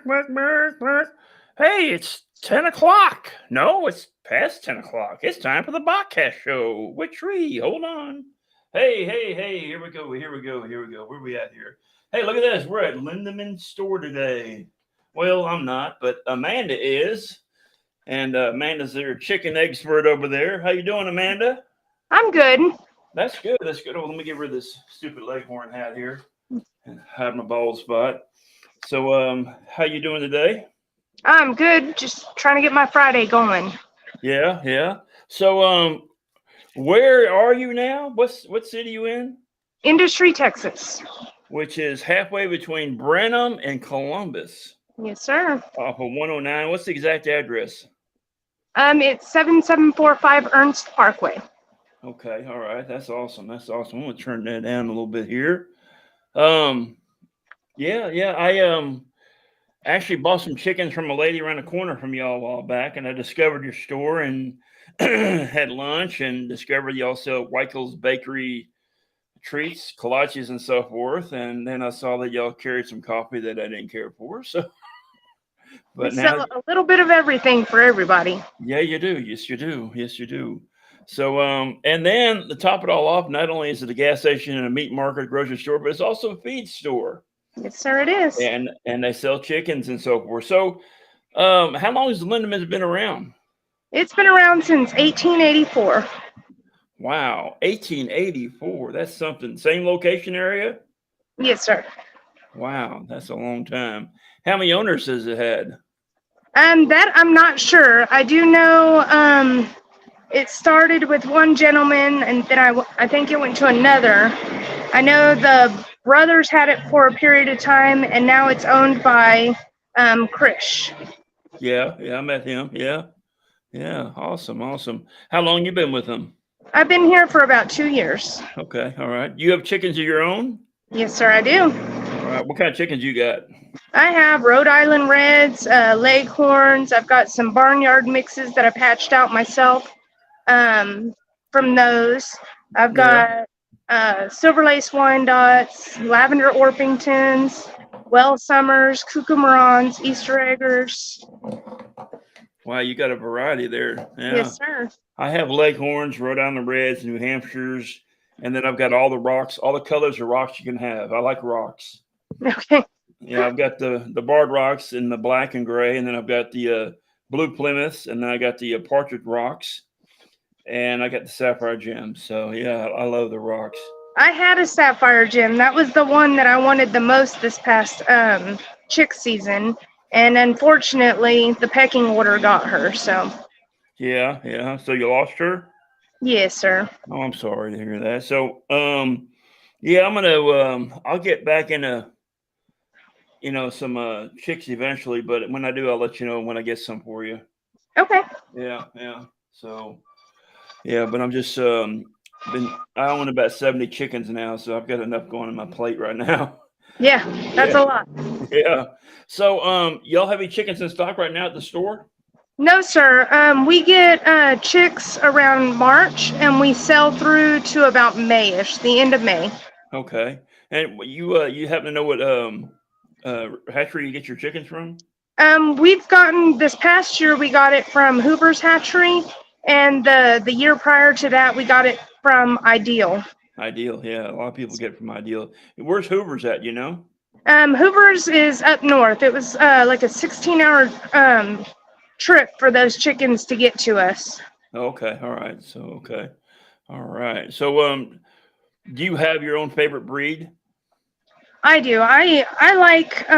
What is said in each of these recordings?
Mark, Mark, Mark. Hey, it's 10 o'clock. No, it's past 10 o'clock. It's time for the podcast show. Which tree? Hold on. Hey, here we go, here we go. Where we at here? Hey, look at this. We're at Lindemann store today. Well, I'm not, but Amanda is. And Amanda's their chicken expert over there. How you doing, Amanda? I'm good. That's good. That's good. Oh, let me get rid of this stupid leghorn hat here and hide my bald spot. So, how you doing today? I'm good. Just trying to get my Friday going. Yeah. So, where are you now? What city you in? Industry, Texas. Which is halfway between Brenham and Columbus, Yes, sir. off of 109. What's the exact address? It's 7745 Ernst Parkway. Okay, all right. That's awesome. I'm gonna turn that down a little bit here. Um, yeah. I actually bought some chickens from a lady around the corner from y'all a while back, and I discovered your store and had lunch and discovered y'all sell Weikel's Bakery treats, kolaches, and so forth. And then I saw that y'all carried some coffee that I didn't care for. So, We but sell now, a little bit of everything for everybody. yeah, you do. Yes, you do. Yes, you do. So, and then to top it all off, not only is it a gas station and a meat market, grocery store, but it's also a feed store, Yes, sir, it is. and they sell chickens and so forth. So, how long has the Lindemann been around? It's been around since 1884. Wow, 1884. That's something. Same location area? Yes, sir. Wow, that's a long time. How many owners has it had? That I'm not sure. I do know it started with one gentleman, and then I think it went to another. I know the brothers had it for a period of time, and now it's owned by Krish. Yeah, I met him. Yeah, awesome. How long you been with him? I've been here for about 2 years. Okay, all right. You have chickens of your own? Yes, sir, I do. All right. What kind of chickens you got? I have Rhode Island Reds, Leghorns. I've got some barnyard mixes that I've hatched out myself from those. I've Yeah. got Silver Lace Wyandottes, Lavender Orpingtons, Well Summers, Cucamarons, Easter Eggers. Wow, you got a variety there. Yeah. Yes, sir. I have Leghorns, Rhode Island Reds, New Hampshires, and then I've got all the rocks, all the colors of rocks you can have. I like rocks. Okay. Yeah, I've got the barred rocks in the black and gray, and then I've got the blue Plymouths, and then I got the partridge rocks, and I got the sapphire gems. So yeah, I love the rocks. I had a Sapphire Gem. That was the one that I wanted the most this past chick season. And unfortunately, the pecking order got her. So, Yeah. So you lost her? yes, sir. Oh, I'm sorry to hear that. So, yeah, I'm gonna I'll get back into some chicks eventually, but when I do, I'll let you know when I get some for you. Okay. Yeah. So, yeah, but I'm just I own about 70 chickens now, so I've got enough going on my plate right now. Yeah, that's Yeah, a lot. yeah. So, y'all have any chickens in stock right now at the store? No, sir. We get chicks around March, and we sell through to about Mayish, the end of May. Okay. And you happen to know what hatchery you get your chickens from? We've gotten this past year. We got it from Hoover's Hatchery, and the year prior to that, we got it from Ideal. Ideal, yeah. A lot of people get it from Ideal. Where's Hoover's at? You know? Hoover's is up north. It was like a 16-hour trip for those chickens to get to us. Okay. All right. So okay. All right. So do you have your own favorite breed? I do. I like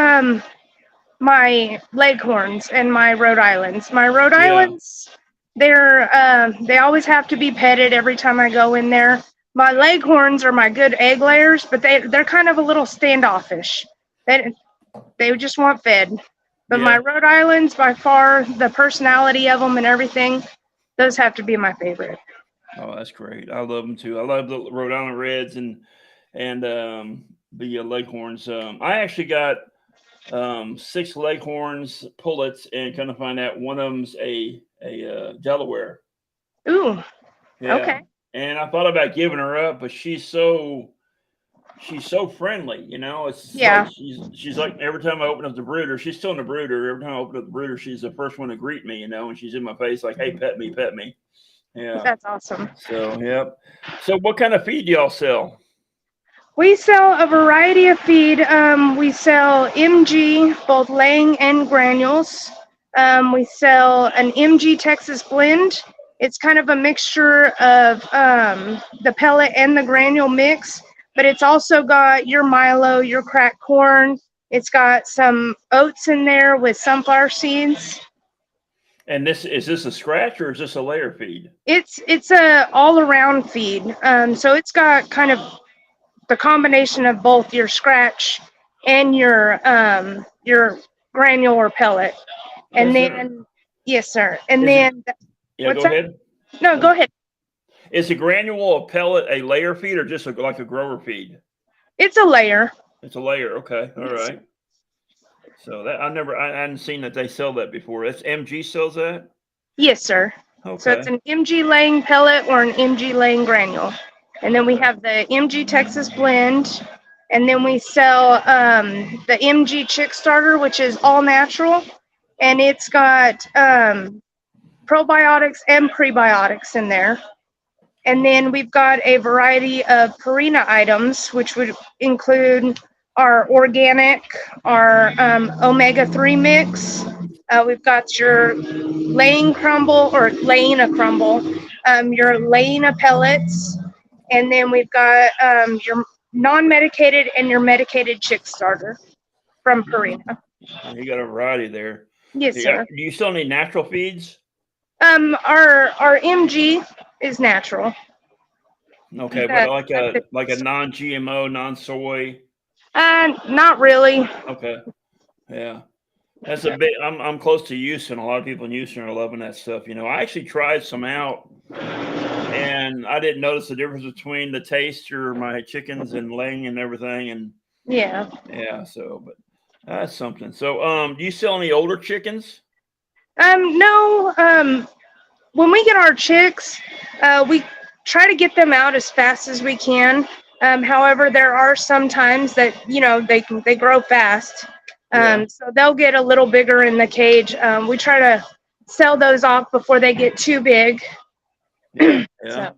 my Leghorns and my Rhode Islands. My Rhode Yeah. Islands, they always have to be petted every time I go in there. My Leghorns are my good egg layers, but they're kind of a little standoffish. They just want fed. But my Yeah. Rhode Islands, by far, the personality of them and everything, those have to be my favorite. Oh, that's great. I love them too. I love the Rhode Island Reds and the Leghorns. I actually got six Leghorns pullets, and kind of find out one of them's a Delaware. Ooh, Yeah, okay. and I thought about giving her up, but she's so she's so friendly, It's just like Yeah, she's like every time I open up the brooder, she's still in the brooder. Every time I open up the brooder, she's the first one to greet me, and she's in my face like, "Hey, pet me, pet me." Yeah. that's awesome. So, yep. So, what kind of feed do y'all sell? We sell a variety of feed. We sell MG, both laying and granules. We sell an MG Texas blend. It's kind of a mixture of the pellet and the granule mix, but it's also got your Milo, your cracked corn. It's got some oats in there with sunflower seeds. And is this a scratch or is this a layer feed? It's a all around feed. So it's got kind of the combination of both your scratch and your granular pellet. And That's then yes, sir. And Is it? then Yeah, what's go that? ahead. No, go ahead. Is a granule a pellet a layer feed or just like a grower feed? It's a layer. It's a layer. Okay, all Yes, right. So that I hadn't seen that they sell that before. That's MG sells that. yes, sir. So it's Okay. an MG laying pellet or an MG laying granule. And then we have the MG Texas blend. And then we sell the MG chick starter, which is all natural. And it's got probiotics and prebiotics in there. And then we've got a variety of Purina items, which would include our organic, our omega-3 mix. We've got your laying crumble or laying-a crumble, your laying-a pellets, and then we've got your non-medicated and your medicated chick starter from Purina. You got a variety there. Yes, sir. Do you still need natural feeds? Our MG is natural. Okay, but like a non-GMO, non-soy. Not really. Okay, yeah, that's a bit. I'm close to Houston. A lot of people in Houston are loving that stuff. I actually tried some out, and I didn't notice the difference between the taste or my chickens and laying and everything. And Yeah. so but that's something. So, do you sell any older chickens? No. When we get our chicks, we try to get them out as fast as we can. However, there are some times that they grow fast, so they'll get a little bigger in the cage. We try to sell those off before they get too big. Yeah, So.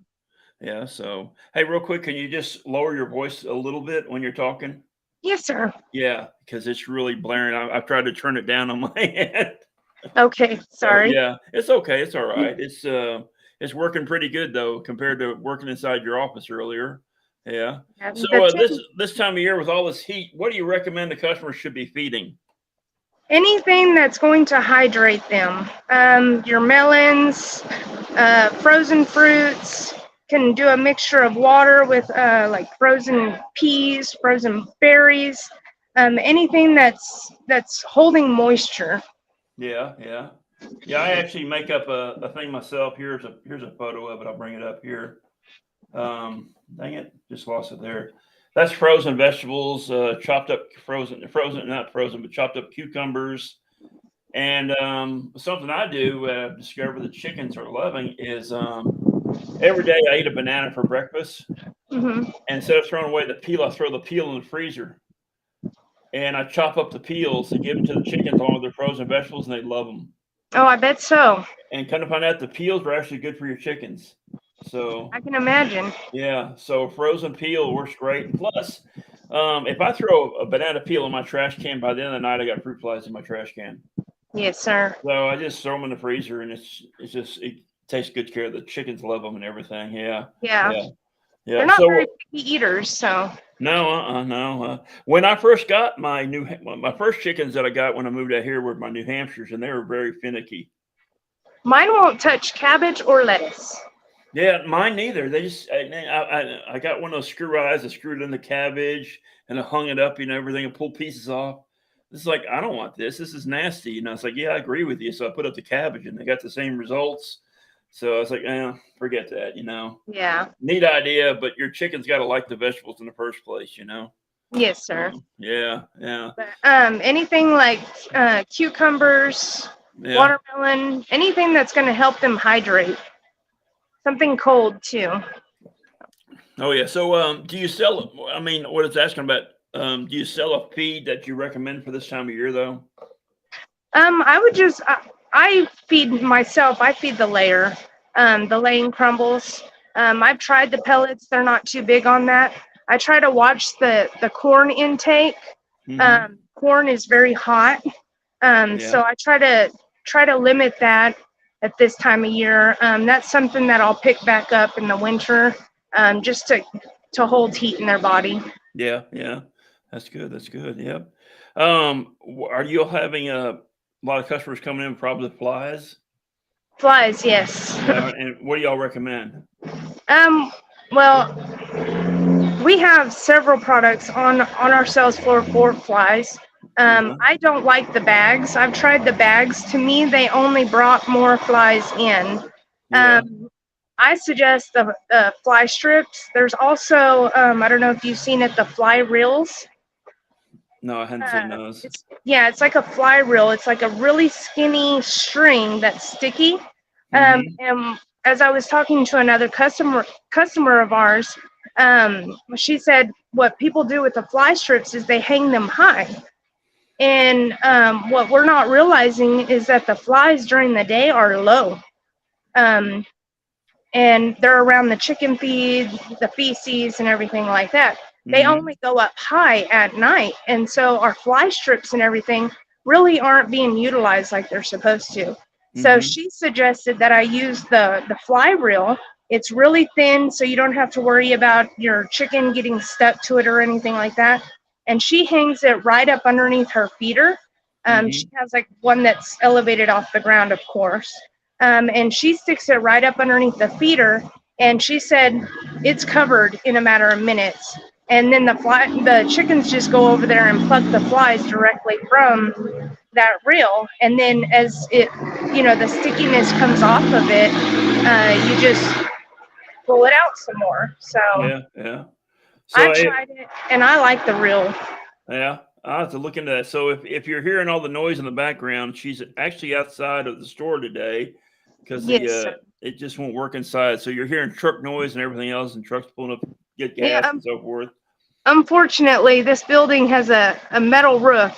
yeah. So, hey, real quick, can you just lower your voice a little bit when you're talking? Yes, sir. Yeah, because it's really blaring. I've tried to turn it down on my end. Okay, sorry. So, yeah, it's okay. It's all right. It's working pretty good though compared to working inside your office earlier. Yeah. So this time of year with all this heat, what do you recommend the customers should be feeding? Anything that's going to hydrate them. Your melons, frozen fruits. Can do a mixture of water with like frozen peas, frozen berries, anything that's holding moisture. Yeah. I actually make up a thing myself. Here's a photo of it. I'll bring it up here. Dang it, just lost it there. That's frozen vegetables, chopped up not frozen, but chopped up cucumbers. And something I do discover the chickens are loving is every day I eat a banana for breakfast. Mm-hmm. And instead of throwing away the peel, I throw the peel in the freezer. And I chop up the peels and give them to the chickens along with their frozen vegetables, and they love them. Oh, I bet so. And kind of find out the peels are actually good for your chickens. So I can imagine. Yeah, so frozen peel works great. And plus, if I throw a banana peel in my trash can, by the end of the night, I got fruit flies in my trash can. Yes, sir. So I just throw them in the freezer, and it takes good care of the chickens. Love them and everything. Yeah. They're not very picky eaters, so. No, no. When I first got my first chickens that I got when I moved out here were my New Hampshires, and they were very finicky. Mine won't touch cabbage or lettuce. Yeah, mine neither. They just I got one of those screw eyes. I screwed in the cabbage and I hung it up, everything, and pulled pieces off. It's like, I don't want this. This is nasty. It's like, yeah, I agree with you. So I put up the cabbage, and they got the same results. So I was like, forget that. Yeah. Neat idea, but your chicken's got to like the vegetables in the first place. Yes, sir. Yeah. But, anything like cucumbers, watermelon, anything that's going to help them hydrate. Something cold too. Oh yeah. So do you sell? I mean, what it's asking about? Do you sell a feed that you recommend for this time of year though? I would just I feed myself. I feed the laying crumbles. I've tried the pellets. They're not too big on that. I try to watch the corn intake. Mm-hmm. Corn is very hot, Yeah. so I try to limit that at this time of year. That's something that I'll pick back up in the winter, just to hold heat in their body. Yeah. Yeah. That's good. That's good. Yep. Are you having a lot of customers coming in probably with flies? Flies, yes. Yeah. And what do y'all recommend? um, well, we have several products on our sales floor for flies. Uh-huh. I don't like the bags. I've tried the bags. To me, they only brought more flies in. Yeah. Um, I suggest the fly strips. There's also I don't know if you've seen it, the fly reels. No, I hadn't seen those. It's like a fly reel. It's like a really skinny string that's sticky. Mm-hmm. And as I was talking to another customer of ours, she said what people do with the fly strips is they hang them high. And what we're not realizing is that the flies during the day are low. Um, and they're around the chicken feed, the feces, and everything like that. They Mm-hmm. only go up high at night. And so our fly strips and everything really aren't being utilized like they're supposed to. So Mm-hmm. she suggested that I use the fly reel. It's really thin, so you don't have to worry about your chicken getting stuck to it or anything like that. And she hangs it right up underneath her feeder. She Mm-hmm. has like one that's elevated off the ground, of course. And she sticks it right up underneath the feeder. And she said it's covered in a matter of minutes. And then the chickens just go over there and pluck the flies directly from that reel. And then as the stickiness comes off of it, you just pull it out some more. So Yeah. Yeah. So I've tried it, and I like the reel. yeah, I'll have to look into that. So if you're hearing all the noise in the background, she's actually outside of the store today because Yes, sir. it just won't work inside. So you're hearing truck noise and everything else, and trucks pulling up get Yeah, gas and so forth. unfortunately, this building has a metal roof.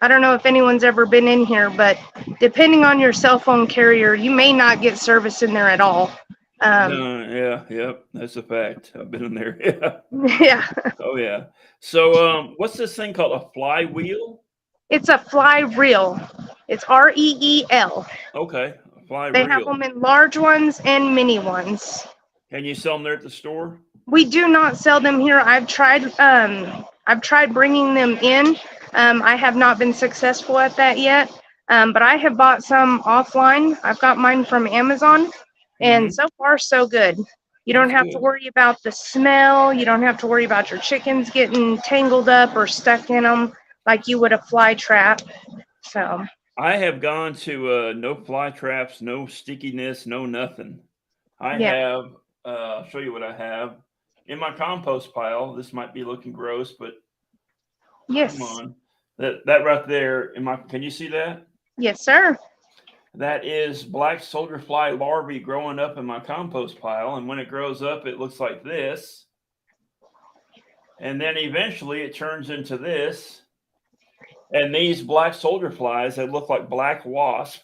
I don't know if anyone's ever been in here, but depending on your cell phone carrier, you may not get service in there at all. Um, No, yeah, yep, that's a fact. I've been in there. Yeah. yeah, Oh yeah. So what's this thing called? A flywheel? it's a fly reel. It's REEL. Okay, a fly They have reel. them in large ones and mini ones. Can you sell them there at the store? We do not sell them here. I've tried bringing them in. I have not been successful at that yet. But I have bought some offline. I've got mine from Amazon, and Mm-hmm. so far so good. You don't That's have to good. worry about the smell. You don't have to worry about your chickens getting tangled up or stuck in them like you would a fly trap. So I have gone to no fly traps, no stickiness, no nothing. I yeah, have, I'll show you what I have in my compost pile. This might be looking gross, but come yes, on. That right there in my, can you see that? yes, sir. That is black soldier fly larvae growing up in my compost pile. And when it grows up, it looks like this. And then eventually it turns into this. And these black soldier flies that look like black wasp,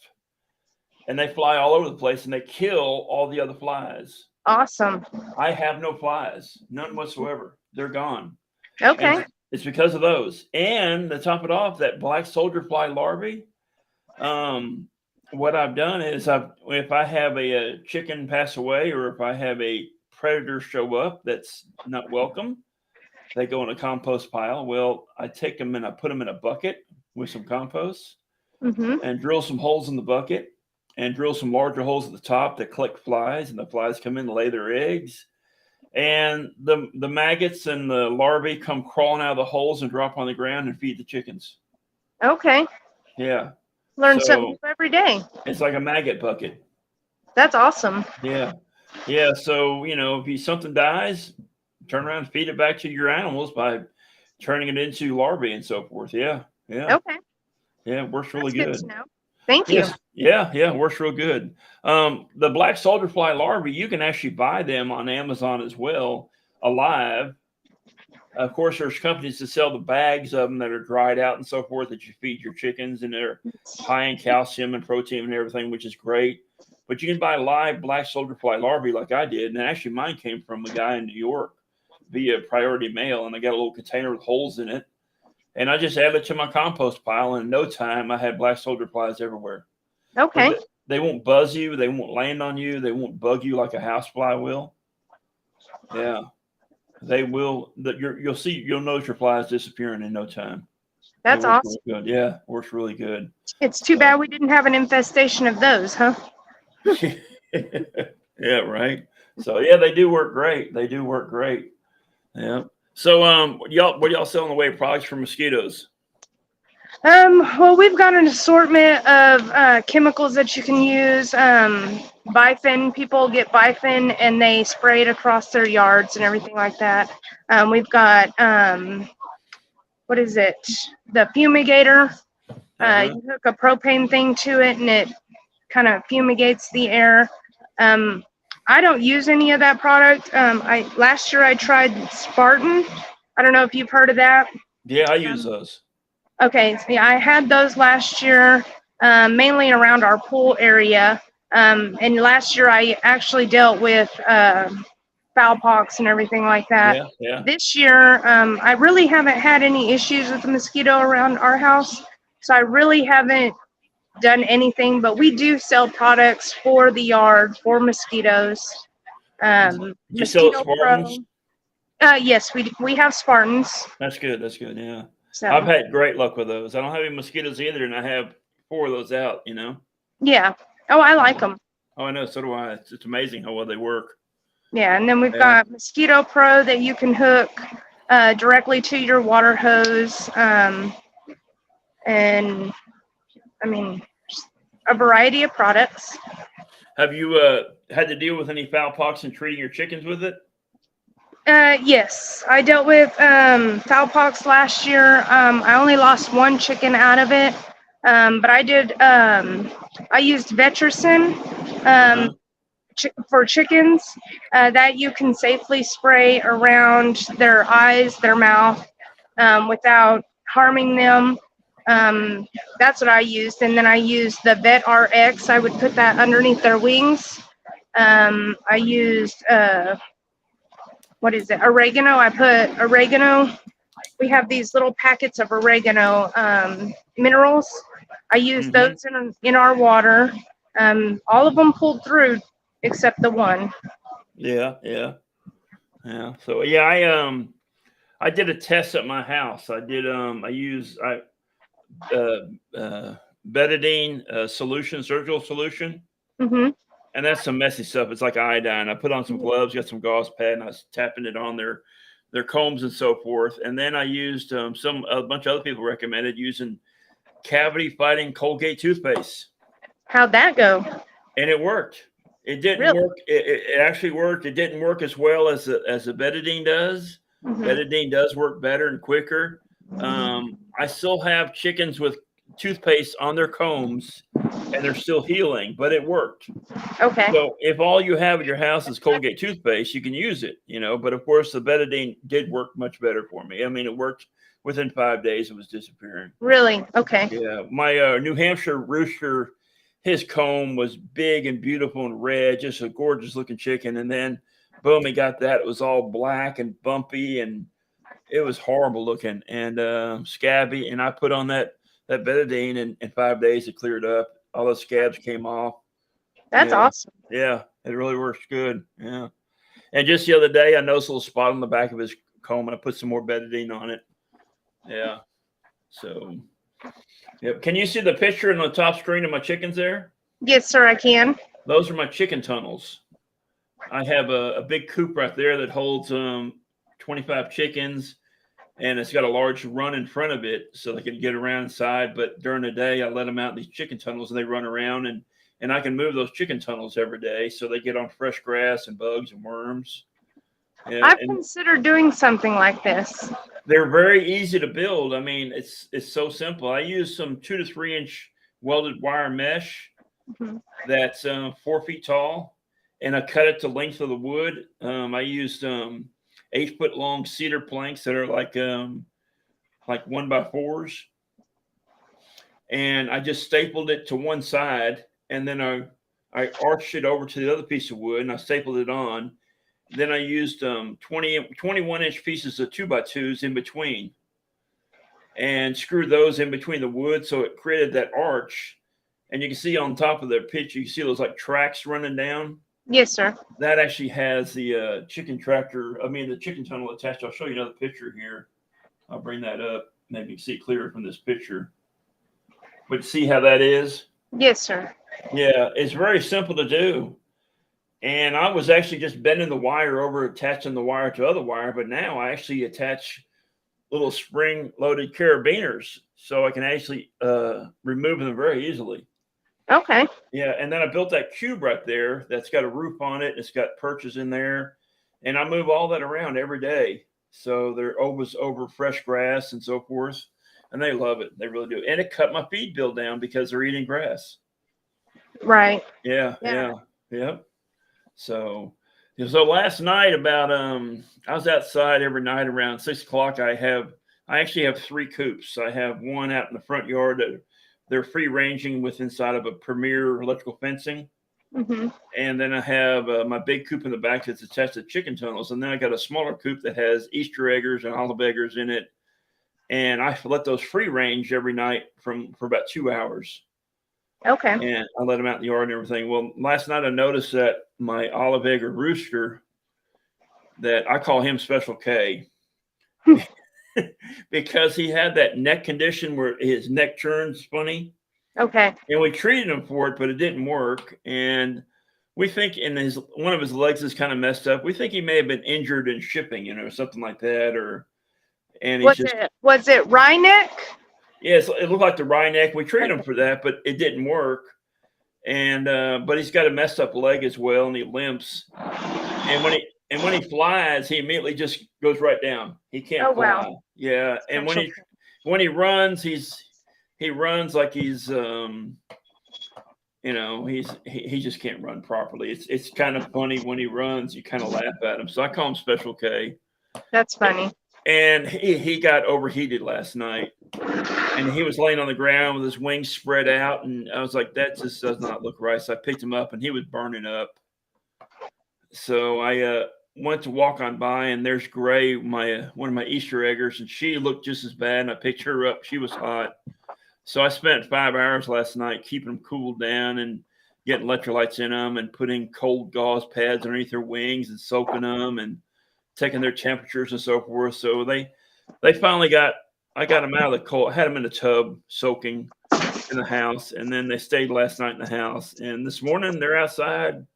and they fly all over the place and they kill all the other flies. Awesome. I have no flies, none whatsoever. They're gone. And Okay. it's because of those. And to top it off, that black soldier fly larvae, what I've done is if I have a chicken pass away or if I have a predator show up that's not welcome, they go in a compost pile. Well, I take them and I put them in a bucket with some compost Mhm. and drill some holes in the bucket and drill some larger holes at the top that collect flies, and the flies come in and lay their eggs. And the maggots and the larvae come crawling out of the holes and drop on the ground and feed the chickens. Okay. Yeah. Learn something So new every day. it's like a maggot bucket. That's awesome. Yeah. Yeah. So, if something dies, turn around and feed it back to your animals by turning it into larvae and so forth. Yeah. Yeah. Okay. Yeah. It works really That's good to good. know. Thank you. Yes. Yeah. Yeah. It works real good. The black soldier fly larvae, you can actually buy them on Amazon as well. alive. Of course, there's companies that sell the bags of them that are dried out and so forth that you feed your chickens, and they're high in calcium and protein and everything, which is great. But you can buy live black soldier fly larvae like I did, and actually mine came from a guy in New York via priority mail, and I got a little container with holes in it, and I just added it to my compost pile, and in no time I had black soldier flies everywhere. Okay. They won't buzz you, they won't land on you, they won't bug you like a housefly will. Yeah. They will. You'll notice your flies disappearing in no time. That's awesome. Really good. Yeah, works really good. It's too bad we didn't have an infestation of those, huh? Yeah, right. So yeah, they do work great. They do work great. Yeah. So what do y'all sell in the way of products for mosquitoes? Well, we've got an assortment of chemicals that you can use. Bifin, people get Bifin and they spray it across their yards and everything like that. We've got, what is it? The fumigator. You hook a propane thing to it and it kind of fumigates the air. I don't use any of that product. Last year I tried Spartan. I don't know if you've heard of that. Yeah, I use those. Okay, so yeah, I had those last year, mainly around our pool area. And last year I actually dealt with fowl pox and everything like that. Yeah, yeah. This year, I really haven't had any issues with the mosquito around our house, so I really haven't done anything. But we do sell products for the yard for mosquitoes. You sell Spartans? Yes, we have Spartans. That's good. That's good. Yeah. So I've had great luck with those. I don't have any mosquitoes either, and I have 4 of those out, you know? Yeah. Oh, I like them. Oh, I know. So do I. It's amazing how well they work. Yeah, and then we've got Mosquito Pro that you can hook directly to your water hose. And, I mean, a variety of products. Have you had to deal with any fowl pox and treating your chickens with it? Yes, I dealt with fowl pox last year. I only lost 1 chicken out of it, but I did. I used Vetricin for chickens that you can safely spray around their eyes, their mouth, without harming them. That's what I used, and then I used the Vet RX. I would put that underneath their wings. I used. What is it? Oregano. I put oregano. We have these little packets of oregano minerals. I use those in our water. All of them pulled through except the one. Yeah. So yeah, I did a test at my house. I did I used betadine solution, surgical solution. And that's some messy stuff. It's like iodine. I put on some gloves, got some gauze pad, and I was tapping it on their combs and so forth. And then I used a bunch of other people recommended using cavity fighting Colgate toothpaste. How'd that go? And it worked. It didn't work. It actually worked. It didn't work as well as the betadine does. Betadine does work better and quicker. I still have chickens with toothpaste on their combs and they're still healing, but it worked. Okay. So if all you have at your house is Colgate toothpaste, you can use it, you know, but of course the betadine did work much better for me. I mean, it worked within 5 days. It was disappearing. Really? Okay. Yeah. My New Hampshire rooster, his comb was big and beautiful and red, just a gorgeous looking chicken. And then boom, he got that. It was all black and bumpy and it was horrible looking and scabby. And I put on that betadine and in 5 days it cleared up. All the scabs came off. That's awesome. Yeah, it really works good. Yeah. And just the other day, I noticed a little spot on the back of his comb, and I put some more betadine on it. Yeah. So, yep. Can you see the picture on the top screen of my chickens there? Yes, sir, I can. Those are my chicken tunnels. I have a big coop right there that holds 25 chickens, and it's got a large run in front of it so they can get around inside. But during the day, I let them out in these chicken tunnels, and they run around, and I can move those chicken tunnels every day so they get on fresh grass and bugs and worms. Yeah, I've considered doing something like this. They're very easy to build. I mean, it's so simple. I use some 2 to 3 inch welded wire mesh that's 4 feet tall, and I cut it to length of the wood. I used 8-foot long cedar planks that are like 1x4s. And I just stapled it to one side, and then I arched it over to the other piece of wood, and I stapled it on. Then I used 21-inch pieces of 2x2s in between, and screwed those in between the wood, so it created that arch. And you can see on top of the picture, you see those like tracks running down. Yes, sir. That actually has the chicken the chicken tunnel attached. I'll show you another picture here. I'll bring that up. Maybe you can see it clearer from this picture. But see how that is? Yes, sir. Yeah, it's very simple to do. And I was actually just bending the wire over, attaching the wire to other wire, but now I actually attach little spring-loaded carabiners, so I can actually remove them very easily. Okay. Yeah, and then I built that cube right there that's got a roof on it. It's got perches in there, and I move all that around every day. So they're always over fresh grass and so forth, and they love it. They really do. And it cut my feed bill down because they're eating grass. Right. Yeah. So last night about I was outside every night around 6 o'clock. I actually have 3 coops. I have one out in the front yard that they're free ranging with inside of a premier electrical fencing. Mm-hmm. And then I have my big coop in the back that's attached to chicken tunnels. And then I got a smaller coop that has Easter eggers and olive eggers in it. And I let those free range every night for about 2 hours. Okay. And I let them out in the yard and everything. Well, last night I noticed that my olive egger rooster, that I call him Special K, because he had that neck condition where his neck turns funny. Okay. And we treated him for it, but it didn't work. And we think one of his legs is kind of messed up. We think he may have been injured in shipping, something like that. Was it wry neck? Yes, it looked like the wry neck. We treated him for that, but it didn't work. And but he's got a messed up leg as well, and he limps. And when he flies, he immediately just goes right down. He can't fly. Wow. Yeah, and when he runs, he runs like he's he just can't run properly. It's kind of funny when he runs. You kind of laugh at him. So I call him Special K. That's funny. And he got overheated last night, and he was laying on the ground with his wings spread out, and I was like, that just does not look right. So I picked him up, and he was burning up. So I went to walk on by, and there's Gray, one of my Easter eggers, and she looked just as bad, and I picked her up. She was hot. So I spent 5 hours last night keeping them cooled down and getting electrolytes in them and putting cold gauze pads underneath their wings and soaking them and taking their temperatures and so forth. So they finally I got them out of the cold. I had them in the tub soaking in the house, and then they stayed last night in the house. And this morning they're outside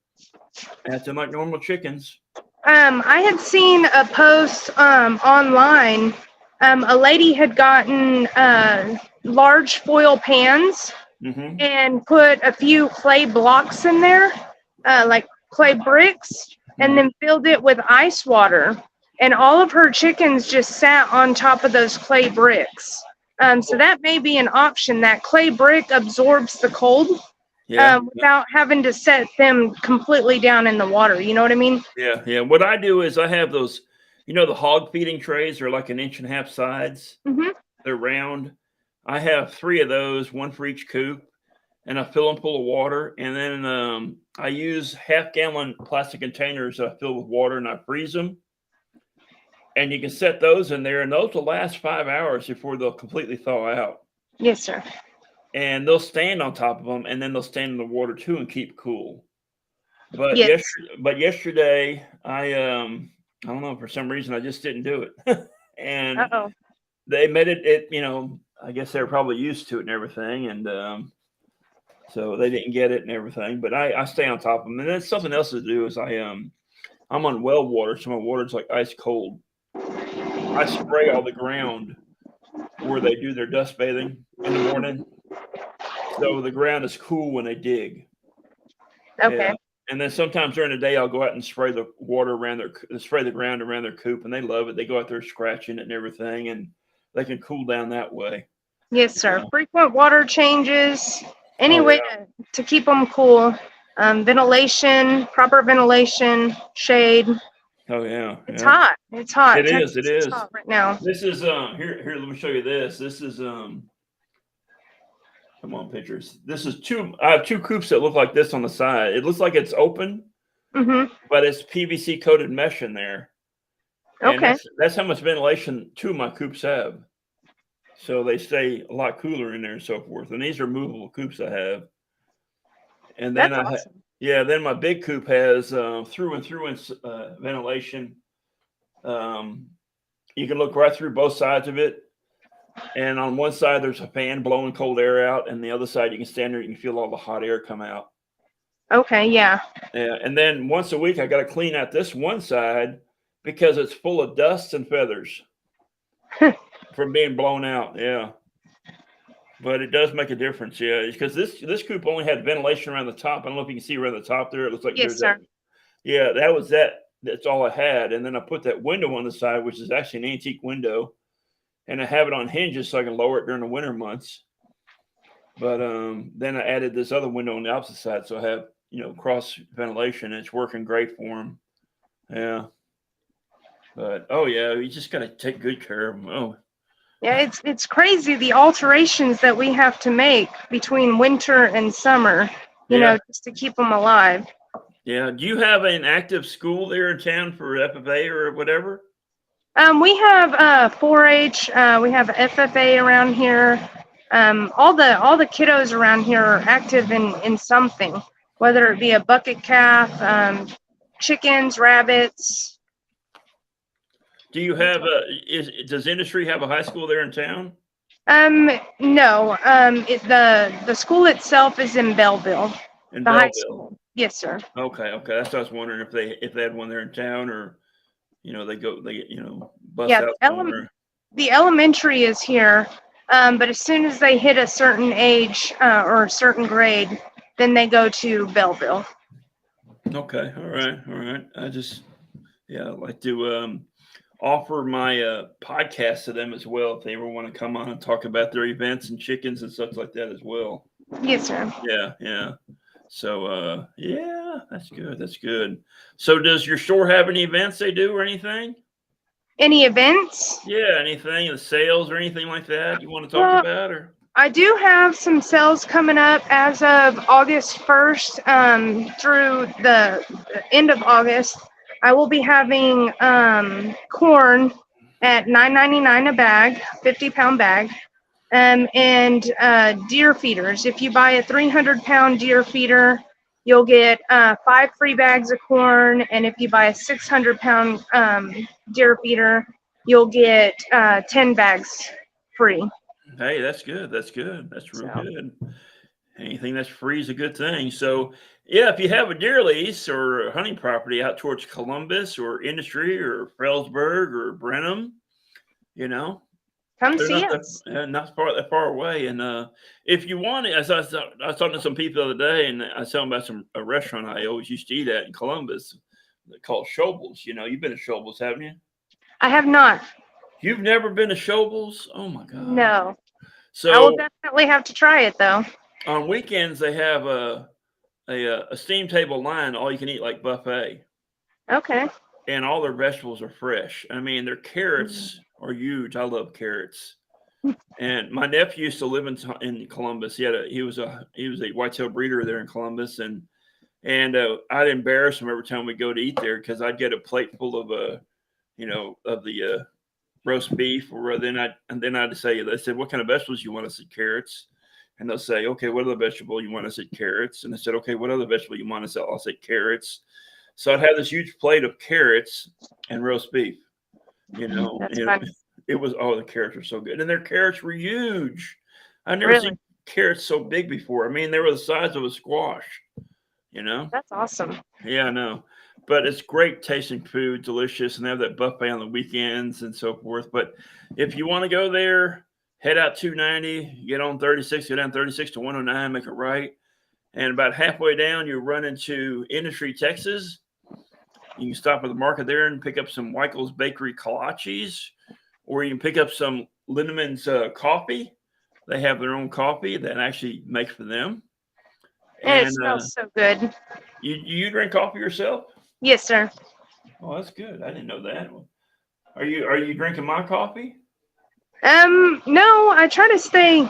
acting like normal chickens. I had seen a post online. A lady had gotten large foil pans and put a few clay blocks in there, like clay bricks, and then filled it with ice water. And all of her chickens just sat on top of those clay bricks. So that may be an option. That clay brick absorbs the cold without having to set them completely down in the water. You know what I mean? Yeah. What I do is I have those, the hog feeding trays are like 1.5 inch sides. Mm-hmm. They're round. I have 3 of those, one for each coop, and I fill them full of water. And then I use half-gallon plastic containers I fill with water, and I freeze them. And you can set those in there, and those will last 5 hours before they'll completely thaw out. Yes, sir. And they'll stand on top of them, and then they'll stand in the water too and keep cool. But yesterday, I don't know, for some reason I just didn't do it. And they made it, I guess they were probably used to it and everything, and so they didn't get it and everything. But I stay on top of them. And then something else to do is I'm on well water, so my water's like ice cold. I spray all the ground where they do their dust bathing in the morning, so the ground is cool when they dig. Okay. Yeah. And then sometimes during the day, I'll go out and spray the water spray the ground around their coop, and they love it. They go out there scratching it and everything, and they can cool down that way. Yes, sir. Frequent water changes, any way to keep them cool. Ventilation, proper ventilation, shade. Oh yeah. It's hot. It's hot. It Texas is. It is. hot right now. This is here. Let me show you this. This is come on, pictures. This is two. I have two coops that look like this on the side. It looks like it's open, but it's PVC coated mesh in there, and Okay. that's how much ventilation two of my coops have. So they stay a lot cooler in there and so forth. And these are movable coops I have. And then That's awesome. then my big coop has through and through ventilation. You can look right through both sides of it. And on one side, there's a fan blowing cold air out. And the other side, you can stand there, you can feel all the hot air come out. Okay, yeah. Yeah. And then once a week, I got to clean out this one side because it's full of dust and feathers from being blown out. Yeah. But it does make a difference, yeah. Because this coop only had ventilation around the top. I don't know if you can see around the top there. It looks like Yes, sir. Yeah, that was that. That's all I had. And then I put that window on the side, which is actually an antique window, and I have it on hinges so I can lower it during the winter months. But then I added this other window on the opposite side, so I have cross ventilation. And it's working great for them. Yeah. But oh yeah, you just got to take good care of them. Oh. Yeah, it's crazy the alterations that we have to make between winter and summer, you know, just to keep them alive. Yeah. Do you have an active school there in town for FFA or whatever? We have 4-H. We have FFA around here. All the kiddos around here are active in something, whether it be a bucket calf, chickens, rabbits. Do you have does industry have a high school there in town? No. The school itself is in Belleville. In the Belleville. high school. Yes, sir. Okay. That's what I was wondering if they had one there in town, or they bus Yeah, out somewhere. The elementary is here, but as soon as they hit a certain age or a certain grade, then they go to Belleville. Okay. All right. I just I'd like to offer my podcast to them as well if they ever want to come on and talk about their events and chickens and stuff like that as well. Yes, sir. Yeah. So that's good. So does your store have any events they do or anything? Any events? Yeah, anything, the sales or anything like that you want to talk about? Or I do have some sales coming up as of August 1st through the end of August. I will be having corn at $9.99 a bag, 50-pound bag, and deer feeders. If you buy a 300-pound deer feeder, you'll get 5 free bags of corn, and if you buy a 600-pound deer feeder, you'll get 10 bags free. Hey, that's good. That's real good. Anything that's free is a good thing. So, yeah, if you have a deer lease or a hunting property out towards Columbus or Industry or Frellsburg or Brenham, come see us. Not that far away. And if you want it, I was talking to some people the other day, and I was telling them about a restaurant I always used to eat at in Columbus called Schobel's. You've been to Schobel's, haven't you? I have not. You've never been to Schobel's? Oh my God. No. So I will definitely have to try it though. On weekends they have a steam table line, all you can eat like buffet. Okay. And all their vegetables are fresh. I mean, their carrots are huge. I love carrots. And my nephew used to live in Columbus. He was a whitetail breeder there in Columbus, and I'd embarrass him every time we go to eat there because I'd get a plate full of the roast beef, or then I'd say, they said, what kind of vegetables you want? I said, carrots. And they'll say, okay, what other vegetable you want? I said, carrots. And I said, okay, what other vegetable you want? I'll say carrots. So I'd have this huge plate of carrots and roast beef. That's fun. It was, the carrots were so good. And their carrots were huge. I've never seen carrots so big before. I mean, they were the size of a squash, That's awesome. Yeah, I know. But it's great tasting food, delicious, and they have that buffet on the weekends and so forth. But if you want to go there, head out 290, get on 36, go down 36 to 109, make it right. And about halfway down, you run into Industry, Texas. You can stop at the market there and pick up some Weichels Bakery kolaches, or you can pick up some Lindemann's coffee. They have their own coffee that I actually make for them. And it smells so good. You drink coffee yourself? Yes, sir. Oh, that's good. I didn't know that. Are you drinking my coffee? No, I try to stay.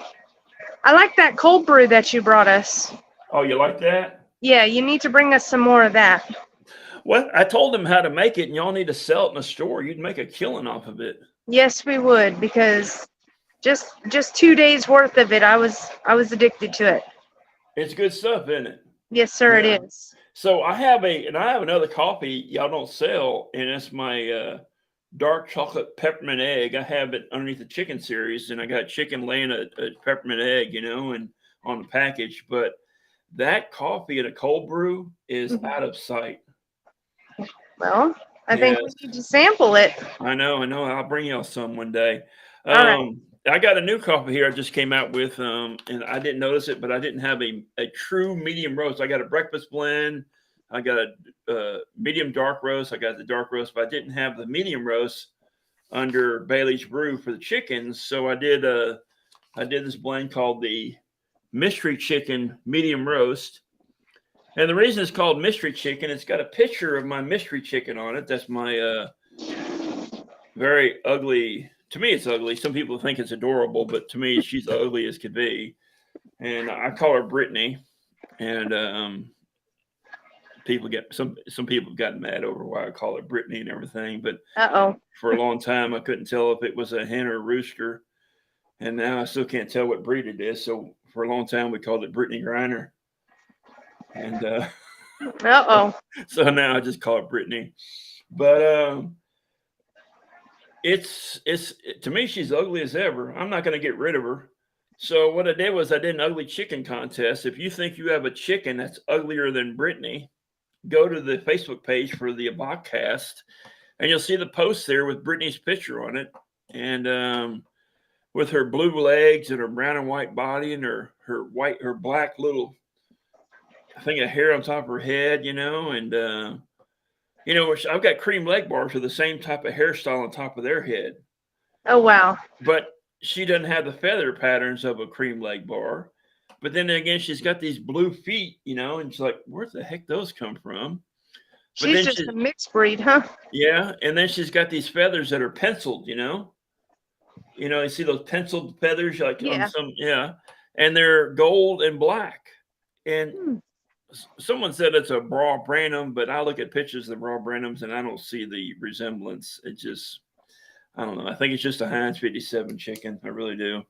I like that cold brew that you brought us. Oh, you like that? Yeah, you need to bring us some more of that. Well, I told them how to make it, and y'all need to sell it in the store. You'd make a killing off of it. Yes, we would, because just 2 days worth of it, I was addicted to it. It's good stuff, isn't it? Yes, sir, Yeah. it is. So I have another coffee y'all don't sell, and it's my dark chocolate peppermint egg. I have it underneath the chicken series, and I got chicken laying a peppermint egg, and on the package. But that coffee in a cold brew is out of sight. Well, I think we Yes, need to sample it. I know. I'll bring y'all some one day. All right. I got a new coffee here I just came out with, and I didn't notice it, but I didn't have a true medium roast. I got a breakfast blend. I got a medium dark roast. I got the dark roast, but I didn't have the medium roast under Bailey's Brew for the chickens. So I did this blend called the Mystery Chicken Medium Roast. And the reason it's called Mystery Chicken, it's got a picture of my mystery chicken on it. That's my very ugly. To me, it's ugly. Some people think it's adorable, but to me, she's ugly as could be. And I call her Brittany. And some people have gotten mad over why I call her Brittany and everything. But for a long time, I couldn't tell if it was a hen or a rooster. And now I still can't tell what breed it is. So for a long time, we called it Brittany Griner. And so now I just call it Brittany. But it's to me, she's ugly as ever. I'm not going to get rid of her. So what I did was I did an ugly chicken contest. If you think you have a chicken that's uglier than Brittany, go to the Facebook page for the podcast, and you'll see the post there with Brittany's picture on it, and with her blue legs and her brown and white body and her black little thing of hair on top of her head, and I've got cream leg bars with the same type of hairstyle on top of their head. Oh, wow. But she doesn't have the feather patterns of a cream leg bar. But then again, she's got these blue feet, and she's like, where the heck those come from? But she's just a mixed breed, huh? Yeah. And then she's got these feathers that are penciled, you see those penciled feathers like on some, and they're gold and black. And someone said it's a Brawl Branham, but I look at pictures of the Brawl Branhams and I don't see the resemblance. It just, I don't know. I think it's just a Heinz 57 chicken. I really do.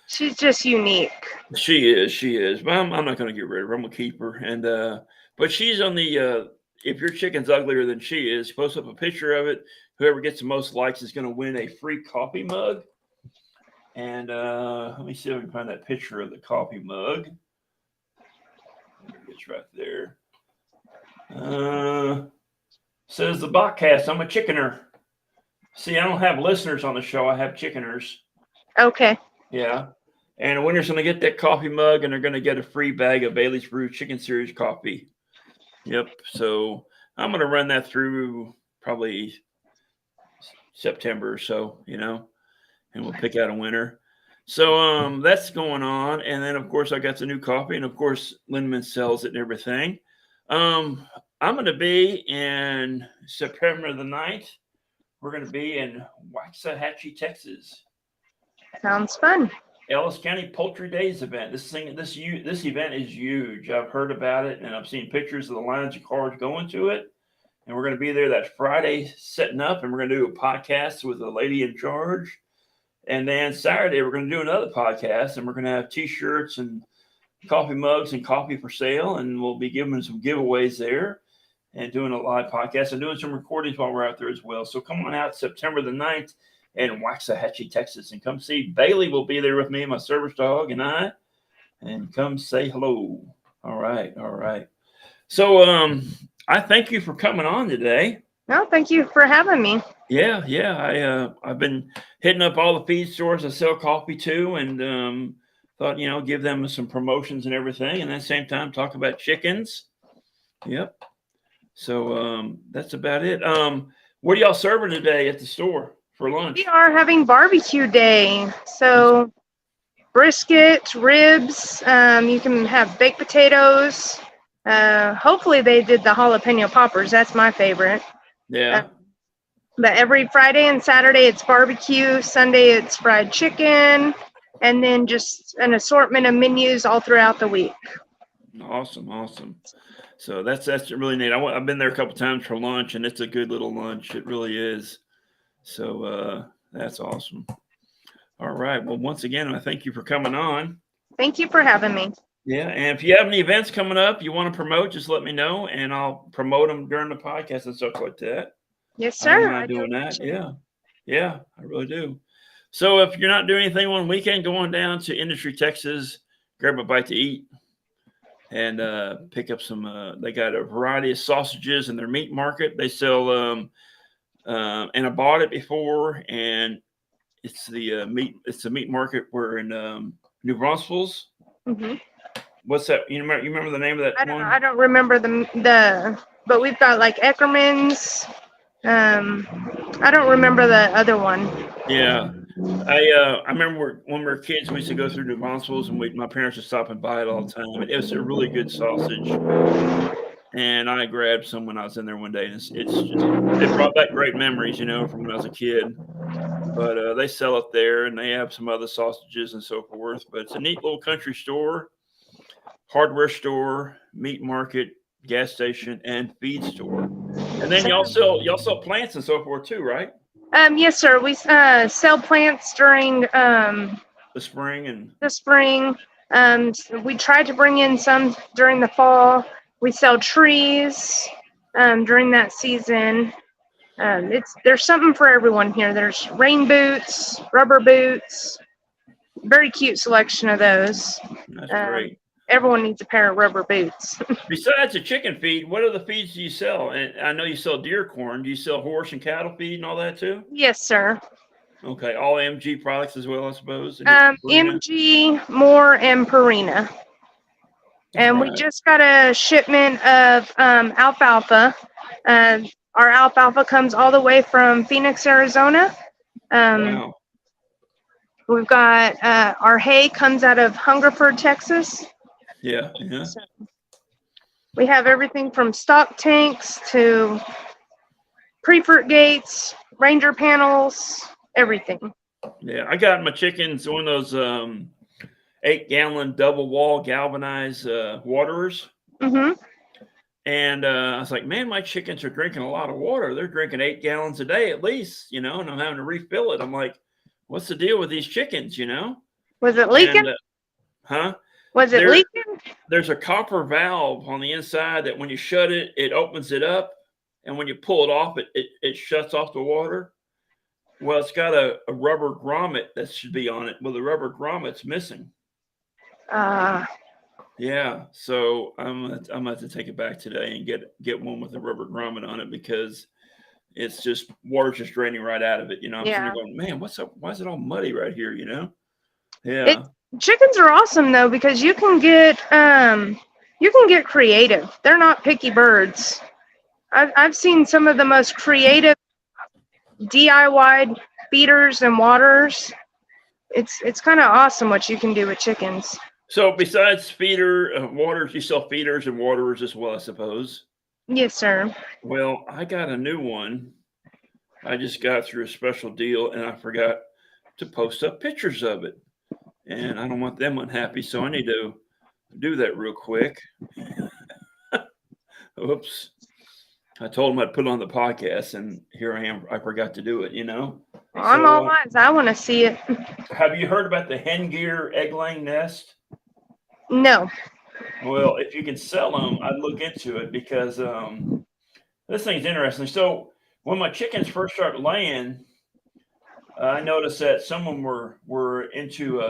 She's just unique. She is. But I'm not going to get rid of her. I'm going to keep her. And, but she's on the, if your chicken's uglier than she is, post up a picture of it. Whoever gets the most likes is going to win a free coffee mug. And let me see if I can find that picture of the coffee mug. It's right there. Says the podcast, I'm a chickener. See, I don't have listeners on the show. I have chickeners. Okay. Yeah. And the winner's going to get that coffee mug, and they're going to get a free bag of Bailey's Brew Chicken Series coffee. Yep. So I'm going to run that through probably September or so, and we'll pick out a winner. So that's going on. And then, of course, I got the new coffee. And, of course, Lindemann sells it and everything. I'm going to be in September the 9th. We're going to be in Waxahachie, Texas. Sounds fun. Ellis County Poultry Days event. This event is huge. I've heard about it, and I've seen pictures of the lines of cars going to it. And we're going to be there that Friday setting up, and we're going to do a podcast with the lady in charge. And then Saturday, we're going to do another podcast, and we're going to have T-shirts and coffee mugs and coffee for sale, and we'll be giving some giveaways there and doing a live podcast and doing some recordings while we're out there as well. So come on out September the 9th in Waxahachie, Texas, and come see. Bailey will be there with me, my service dog, and I, and come say hello. All right. So I thank you for coming on today. No, thank you for having me. Yeah. I've been hitting up all the feed stores I sell coffee to, and thought, give them some promotions and everything, and at the same time talk about chickens. Yep. So that's about it. What are y'all serving today at the store for lunch? We are having barbecue day. So brisket, ribs, you can have baked potatoes. Hopefully they did the jalapeno poppers. That's my favorite. Yeah. But every Friday and Saturday it's barbecue. Sunday it's fried chicken, and then just an assortment of menus all throughout the week. Awesome. So that's really neat. I've been there a couple times for lunch, and it's a good little lunch. It really is. So that's awesome. All right. Well, once again, I thank you for coming on. Thank you for having me. Yeah, and if you have any events coming up you want to promote, just let me know, and I'll promote them during the podcast and stuff like that. Yes, I don't sir. mind doing that. Yeah, I really do. So if you're not doing anything one weekend, go on down to Industry, Texas, grab a bite to eat, and pick up some. They got a variety of sausages in their meat market. They sell, and I bought it before, and it's the meat. It's the meat market. We're in New Braunfels. Mm-hmm. What's that? You remember the name of that one? I don't remember but we've got like Eckerman's. I don't remember the other one. Yeah, I remember when we were kids, we used to go through New Braunfels, and my parents would stop and buy it all the time. It was a really good sausage, and I grabbed some when I was in there one day, and it's just it brought back great memories, from when I was a kid. But they sell it there, and they have some other sausages and so forth. But it's a neat little country store, hardware store, meat market, gas station, and feed store. And then y'all sell plants and so forth too, right? Yes, sir. We sell plants during the spring. We try to bring in some during the fall. We sell trees during that season. There's something for everyone here. There's rain boots, rubber boots. Very cute selection of those. That's great. Everyone needs a pair of rubber boots. Besides the chicken feed, what other feeds do you sell? And I know you sell deer corn. Do you sell horse and cattle feed and all that too? Yes, sir. Okay, all MG products as well, I suppose. MG, Moore, and Purina. And we just got a shipment of alfalfa. Our alfalfa comes all the way from Phoenix, Arizona. Wow. We've got our hay comes out of Hungerford, Texas. Yeah. So we have everything from stock tanks to pre-fruit gates, ranger panels, everything. Yeah, I got my chickens one of those 8-gallon double wall galvanized waterers. Mm-hmm. And I was like, man, my chickens are drinking a lot of water. They're drinking 8 gallons a day at least, and I'm having to refill it. I'm like, what's the deal with these chickens, Was it leaking? And, Was it leaking? There's a copper valve on the inside that when you shut it, it opens it up. And when you pull it off, it shuts off the water. Well, it's got a rubber grommet that should be on it. Well, the rubber grommet's missing. Yeah, so I'm gonna have to take it back today and get one with a rubber grommet on it because it's just water's just draining right out of it. I'm sitting there going, man, what's up? Why is it all muddy right here? Yeah. Chickens are awesome though because you can get creative. They're not picky birds. I've seen some of the most creative DIY feeders and waterers. It's kind of awesome what you can do with chickens. So besides waters, you sell feeders and waterers as well, I suppose. Yes, sir. Well, I got a new one. I just got through a special deal, and I forgot to post up pictures of it. And I don't want them unhappy, so I need to do that real quick. Oops. I told them I'd put it on the podcast, and here I am. I forgot to do it, Well, I'm all eyes. I want to see it. Have you heard about the hen gear egg-laying nest? No. Well, if you can sell them, I'd look into it because this thing's interesting. So when my chickens first started laying, I noticed that some of them were into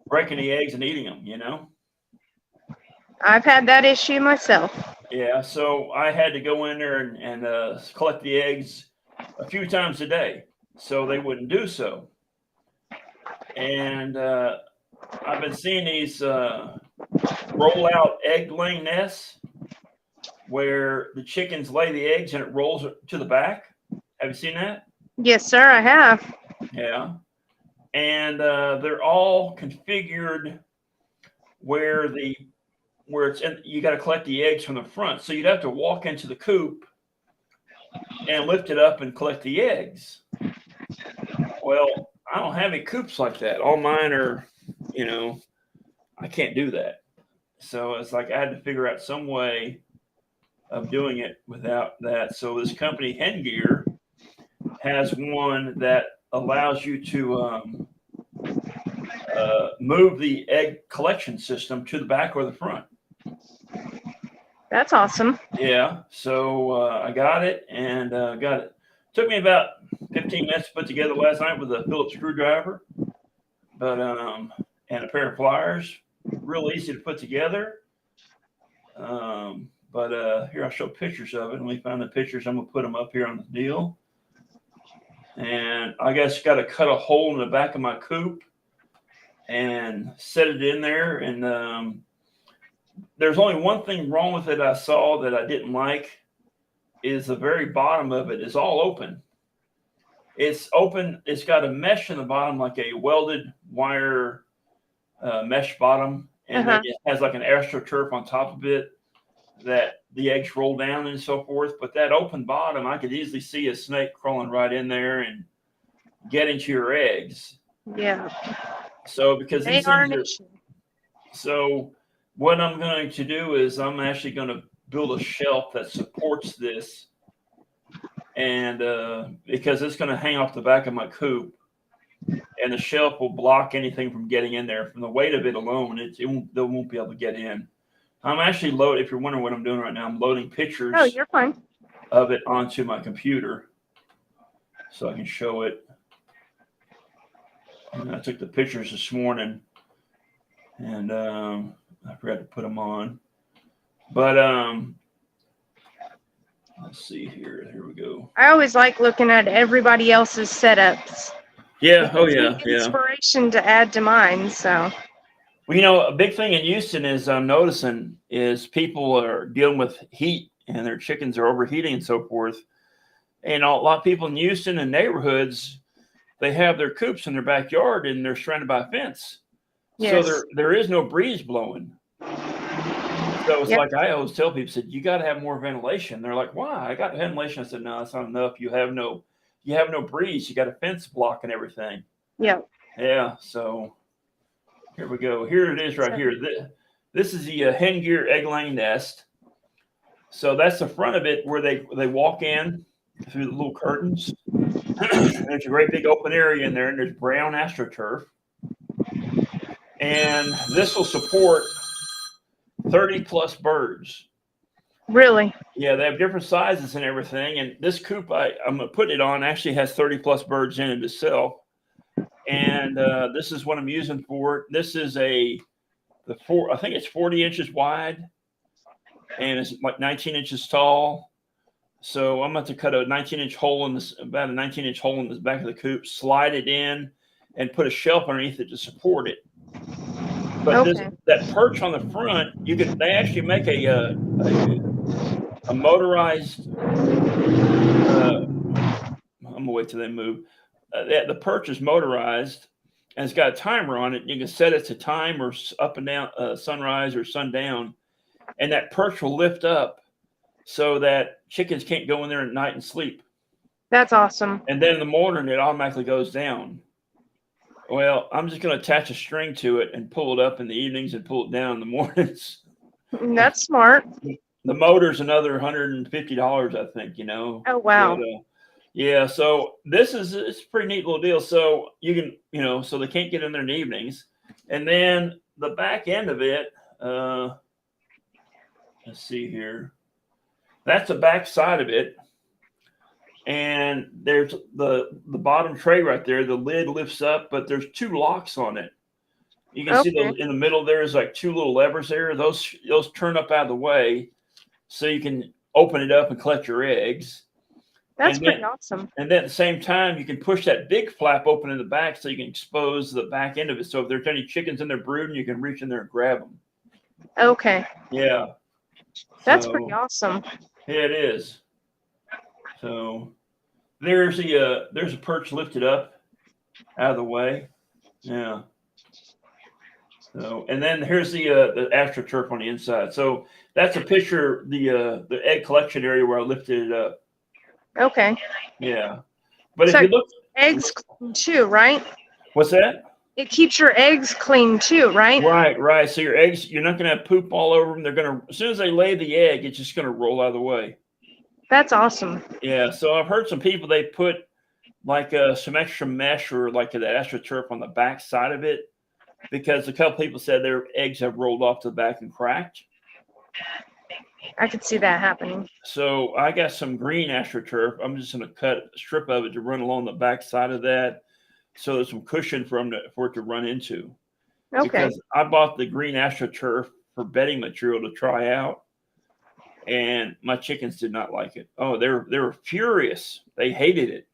breaking the eggs and eating them, I've had that issue myself. Yeah, so I had to go in there and collect the eggs a few times a day so they wouldn't do so. And I've been seeing these roll-out egg-laying nests where the chickens lay the eggs and it rolls to the back. Have you seen that? Yes, sir, I have. Yeah. And they're all configured where it's you got to collect the eggs from the front. So you'd have to walk into the coop and lift it up and collect the eggs. Well, I don't have any coops like that. All mine are, I can't do that. So it's like I had to figure out some way of doing it without that. So this company, Hengear, has one that allows you to move the egg collection system to the back or the front. That's awesome. Yeah. So I got it and got it. Took me about 15 minutes to put together last night with a Phillips screwdriver, but and a pair of pliers. Real easy to put together. But here I'll show pictures of it. Let me find the pictures. I'm gonna put them up here on the deal. And I guess got to cut a hole in the back of my coop and set it in there. And there's only one thing wrong with it I saw that I didn't like is the very bottom of it is all open. It's open. It's got a mesh in the bottom, like a welded wire mesh bottom. And then it has like an AstroTurf on top of it that the eggs roll down and so forth. But that open bottom, I could easily see a snake crawling right in there and get into your eggs. Yeah. So because they these are an things issue. So what I'm going to do is I'm actually going to build a shelf that supports this. And because it's going to hang off the back of my coop. And the shelf will block anything from getting in there. From the weight of it alone, they won't be able to get in. I'm actually loading, if you're wondering what I'm doing right now, I'm loading pictures you're fine. of it onto my computer so I can show it. And I took the pictures this morning, and I forgot to put them on. But let's see here. Here we go. I always like looking at everybody else's setups. Yeah. Oh, yeah. Inspiration to add to mine. So. Well, a big thing in Houston is I'm noticing is people are dealing with heat and their chickens are overheating and so forth. And a lot of people in Houston and neighborhoods, they have their coops in their backyard and they're surrounded by a fence. Yes. So there is no breeze blowing. So it's like I always tell people, said, you got to have more ventilation. They're like, why? I got ventilation. I said, no, that's not enough. You have no breeze. You got a fence blocking everything. Yeah. Yeah. So here we go. Here it is right here. This is the Hengear egg laying nest. So that's the front of it where they walk in through the little curtains. There's a great big open area in there, and there's brown AstroTurf. And this will support 30 plus birds. Really? Yeah, they have different sizes and everything. And this coop I'm going to put it on actually has 30 plus birds in it itself. And this is what I'm using for it. This is I think it's 40 inches wide, and it's like 19 inches tall. So I'm about to cut a 19-inch hole in this, about a 19-inch hole in the back of the coop, slide it in, and put a shelf underneath it to support it. But that perch on the front, they actually make a motorized. I'm gonna wait till they move. The perch is motorized, and it's got a timer on it. You can set it to time or up and down, sunrise or sundown, and that perch will lift up so that chickens can't go in there at night and sleep. That's awesome. And then in the morning, it automatically goes down. Well, I'm just going to attach a string to it and pull it up in the evenings and pull it down in the mornings. That's smart. The motor's another $150, I think, Oh, wow. But, yeah, so it's a pretty neat little deal. So you can, so they can't get in there in the evenings. And then the back end of it, let's see here. That's the back side of it. And there's the bottom tray right there. The lid lifts up, but there's two locks on it. You can see in the middle there's like two little levers there. Those turn up out of the way so you can open it up and collect your eggs. That's pretty awesome. And then at the same time, you can push that big flap open in the back so you can expose the back end of it. So if there's any chickens in there brooding, you can reach in there and grab them. Okay. Yeah. That's pretty awesome. Yeah, it is. So there's a perch lifted up out of the way. Yeah. So, and then here's the AstroTurf on the inside. So that's a picture, the egg collection area where I lifted it up. Okay. Yeah. But So if you look, eggs clean too, right? what's that? It keeps your eggs clean too, right? Right, right. So your eggs, you're not going to have poop all over them. They're going to, as soon as they lay the egg, it's just going to roll out of the way. That's awesome. Yeah. So I've heard some people, they put like some extra mesh or like the AstroTurf on the back side of it, because a couple people said their eggs have rolled off to the back and cracked. I could see that happening. So I got some green AstroTurf. I'm just going to cut a strip of it to run along the back side of that, so there's some cushion for it to run into. Okay. Because I bought the green AstroTurf for bedding material to try out, and my chickens did not like it. Oh, they were furious. They hated it.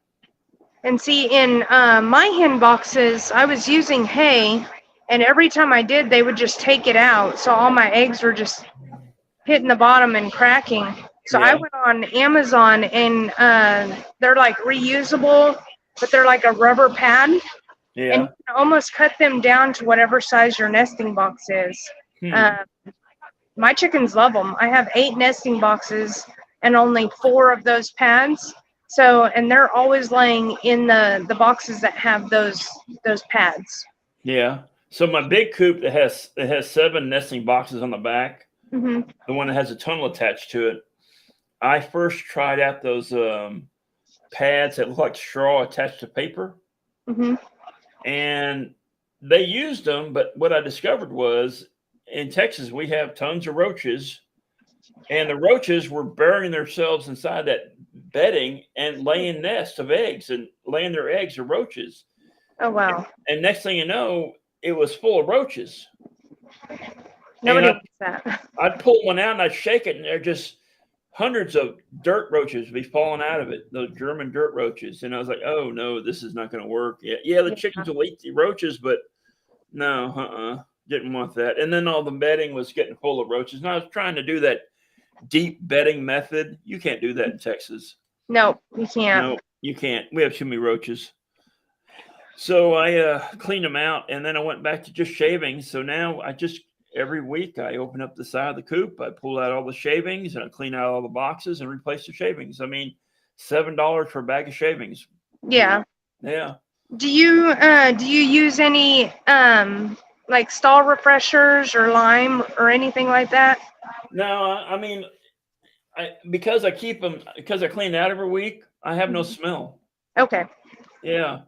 And see, in my hen boxes, I was using hay, and every time I did, they would just take it out. So all my eggs were just hitting the bottom and cracking. So I went on Amazon, and they're like reusable, but they're like a rubber pad. Yeah. And you can almost cut them down to whatever size your nesting box is. My chickens love them. I have 8 nesting boxes and only 4 of those pads. So, and they're always laying in the boxes that have those pads. Yeah. So my big coop that has 7 nesting boxes on the back, the one that has a tunnel attached to it, I first tried out those pads that look like straw attached to paper. And they used them, but what I discovered was in Texas we have tons of roaches, and the roaches were burying themselves inside that bedding and laying nests of eggs and laying their eggs of roaches. Oh wow. And next thing you know, it was full of roaches. Nobody wants that. I'd pull one out and I'd shake it, and they're just hundreds of dirt roaches would be falling out of it, those German dirt roaches. And I was like, oh no, this is not going to work. Yeah, the chickens will eat the roaches, but no, didn't want that. And then all the bedding was getting full of roaches. And I was trying to do that deep bedding method. You can't do that in Texas. No, you can't. No, you can't. We have too many roaches. So I cleaned them out, and then I went back to just shavings. So now every week I open up the side of the coop, I pull out all the shavings, and I clean out all the boxes and replace the shavings. I mean, $7 for a bag of shavings. Yeah. Yeah. Do you use any like stall refreshers or lime or anything like that? No, I mean, because I clean out every week, I have no smell. Okay. Yeah.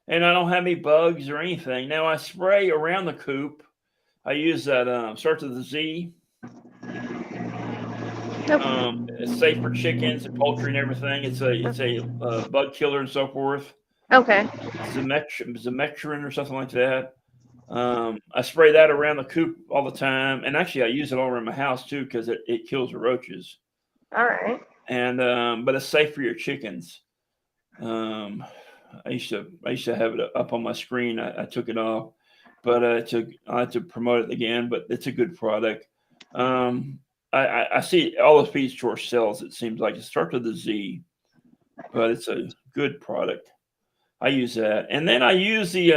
And I don't have any bugs or anything. Now I spray around the coop. I use that starts with a Z. It's safe for chickens and poultry and everything. It's a bug killer and so forth. Okay. Zemetrin or something like that. I spray that around the coop all the time, and actually I use it all around my house too because it kills the roaches. All right. And but it's safe for your chickens. I used to have it up on my screen. I took it off, but I had to promote it again. But it's a good product. I see all the feed store sells. It seems like it starts with a Z, but it's a good product. I use that, and then I use the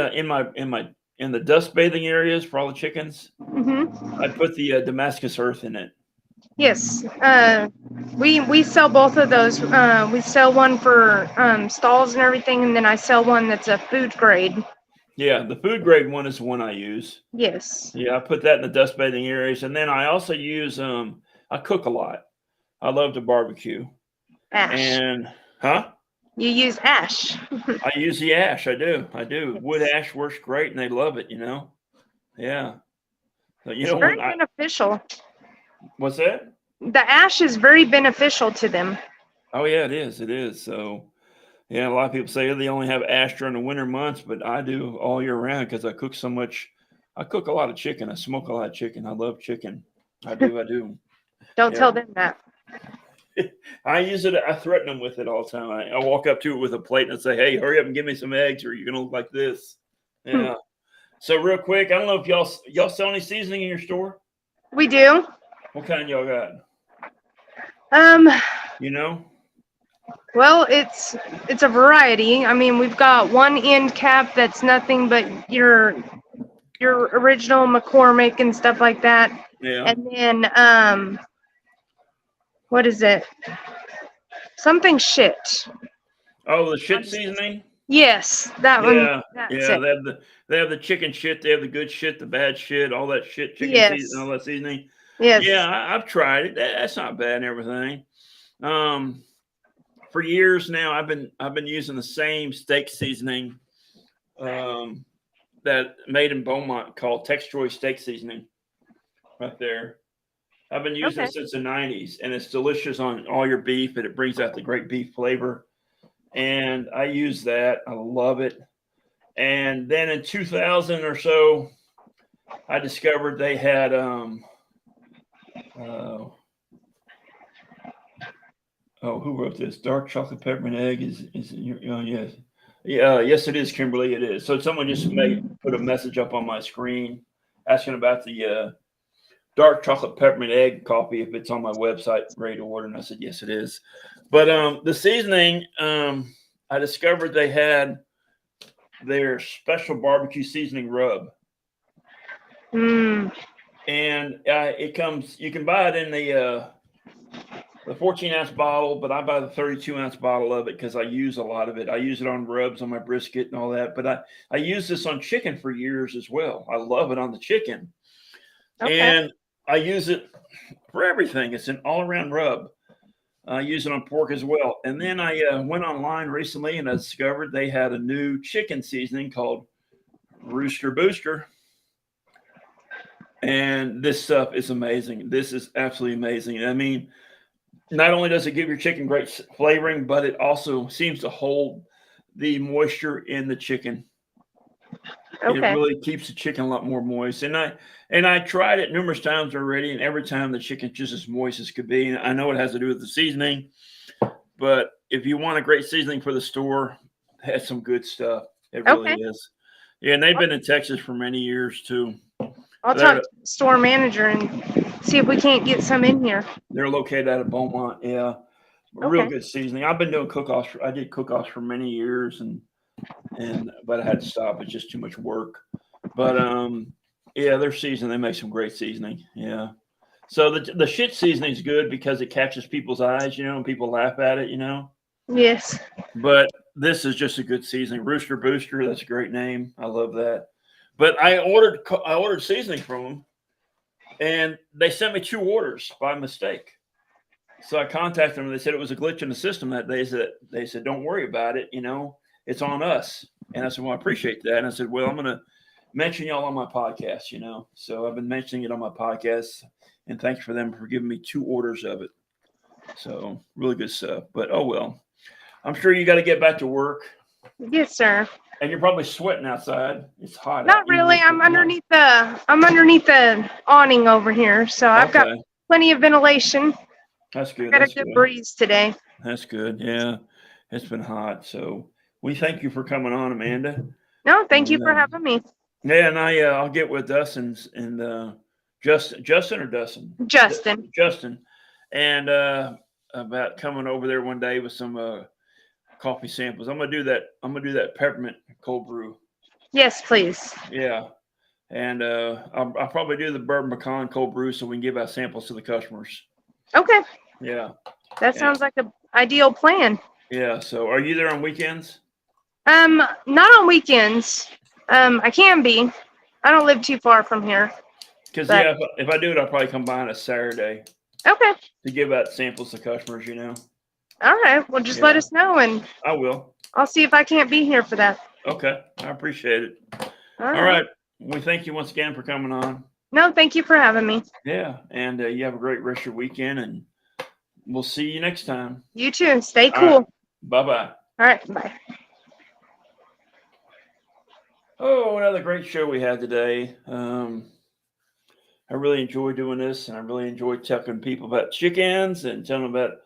in the dust bathing areas for all the chickens. I put the Damascus earth in it. Yes, we sell both of those. We sell one for stalls and everything, and then I sell one that's a food grade. Yeah, the food grade one is the one I use. Yes. Yeah, I put that in the dust bathing areas, and then I also use I cook a lot. I love to barbecue. Ash. And You use ash. I use the ash. I do. Wood ash works great, and they love it. Yeah. So, it's very beneficial. What's that? The ash is very beneficial to them. Oh yeah, it is. It is. So, yeah, a lot of people say they only have ash during the winter months, but I do all year round because I cook so much. I cook a lot of chicken. I smoke a lot of chicken. I love chicken. I do. Don't tell them that. I use it. I threaten them with it all the time. I walk up to it with a plate and I say, "Hey, hurry up and give me some eggs, or you're gonna look like this." Yeah. So real quick, I don't know if y'all sell any seasoning in your store. We do. What kind y'all got? Well, it's a variety. I mean, we've got one end cap that's nothing but your original McCormick and stuff like that. Yeah. And then what is it? something shit. Oh, the shit seasoning. Yes, that one. Yeah, That's yeah. it. They have the chicken shit. They have the good shit, the bad shit, all that shit. Chicken seasoning, all Yes. that seasoning. Yes. Yeah, I've tried it. That's not bad and everything. For years now, I've been using the same steak seasoning that made in Beaumont called Tex Joy steak seasoning. Right there. I've been using Okay. it since the '90s, and it's delicious on all your beef, and it brings out the great beef flavor. And I use that. I love it. And then in 2000 or so, I discovered they had uh, who wrote this? Dark chocolate peppermint egg is in your yes. Yeah, yes it is, Kimberly, it is. So someone just put a message up on my screen asking about the dark chocolate peppermint egg coffee if it's on my website ready to order, and I said yes it is. But the seasoning, I discovered they had their special barbecue seasoning rub. Mm. And it comes. You can buy it in the 14-ounce bottle, but I buy the 32-ounce bottle of it because I use a lot of it. I use it on rubs on my brisket and all that. But I use this on chicken for years as well. I love it on the chicken, and I use it for everything. It's an all-around rub. I use it on pork as well. And then I went online recently and I discovered they had a new chicken seasoning called Rooster Booster. And this stuff is amazing. This is absolutely amazing. I mean, not only does it give your chicken great flavoring, but it also seems to hold the moisture in the chicken. It really keeps the chicken a lot more moist. And I tried it numerous times already, and every time the chicken's just as moist as could be. And I know it has to do with the seasoning, but if you want a great seasoning for the store, it has some good stuff. It really is. Yeah, and they've been in Texas for many years too. I'll talk to the store manager and see if we can't get some in here. They're located out of Beaumont. Yeah, real good seasoning. I've been doing cook-offs. I did cook-offs for many years, but I had to stop. It's just too much work. But yeah, their seasoning. They make some great seasoning. Yeah. So the shit seasoning is good because it catches people's eyes, and people laugh at it, Yes. But this is just a good seasoning. Rooster Booster. That's a great name. I love that. But I ordered seasoning from them, and they sent me 2 orders by mistake. So I contacted them. And they said it was a glitch in the system that day. They said, don't worry about it. It's on us. And I said, well, I appreciate that. And I said, well, I'm going to mention y'all on my podcast, So I've been mentioning it on my podcast. And thanks for them for giving me 2 orders of it. So really good stuff. But, oh, well. I'm sure you got to get back to work. Yes, sir. And you're probably sweating outside. It's hot. Not really. I'm underneath the awning over here, so I've got plenty of ventilation. That's good. Got a good breeze today. That's good. Yeah, it's been hot. So we thank you for coming on, Amanda. No, thank you for having me. Yeah, and I'll get with Dustin and Justin, and about coming over there one day with some coffee samples. I'm gonna do that peppermint cold brew. Yes, please. Yeah, and I'll probably do the bourbon pecan cold brew so we can give out samples to the customers. Okay. Yeah. That sounds like an ideal plan. Yeah. So, are you there on weekends? Not on weekends. I can be. I don't live too far from here. Because if I do it, I'll probably come by on a Saturday. Okay. To give out samples to customers, All right. Well, just let us know, and I will. I'll see if I can't be here for that. Okay. I appreciate it. All right. We thank you once again for coming on. No, thank you for having me. Yeah. And you have a great rest of your weekend, and we'll see you next time. You too. Stay cool. Right. Bye-bye. All right. Bye. Oh, another great show we had today. I really enjoy doing this, and I really enjoy telling people about chickens and telling them about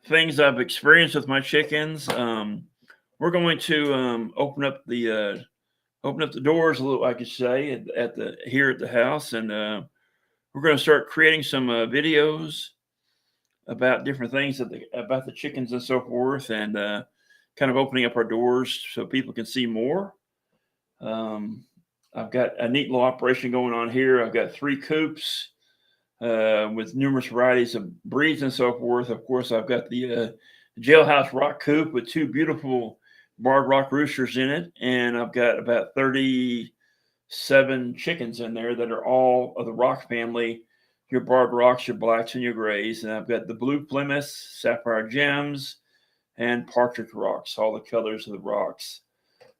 things I've experienced with my chickens. We're going to open up the doors a little, I could say, here at the house, and we're going to start creating some videos about different things about the chickens and so forth, and kind of opening up our doors so people can see more. I've got a neat little operation going on here. I've got 3 coops with numerous varieties of breeds and so forth. Of course, I've got the jailhouse rock coop with 2 beautiful barred rock roosters in it, and I've got about 37 chickens in there that are all of the rock family. Your barred rocks, your blacks, and your grays. And I've got the blue Plymouth, sapphire gems, and partridge rocks, all the colors of the rocks.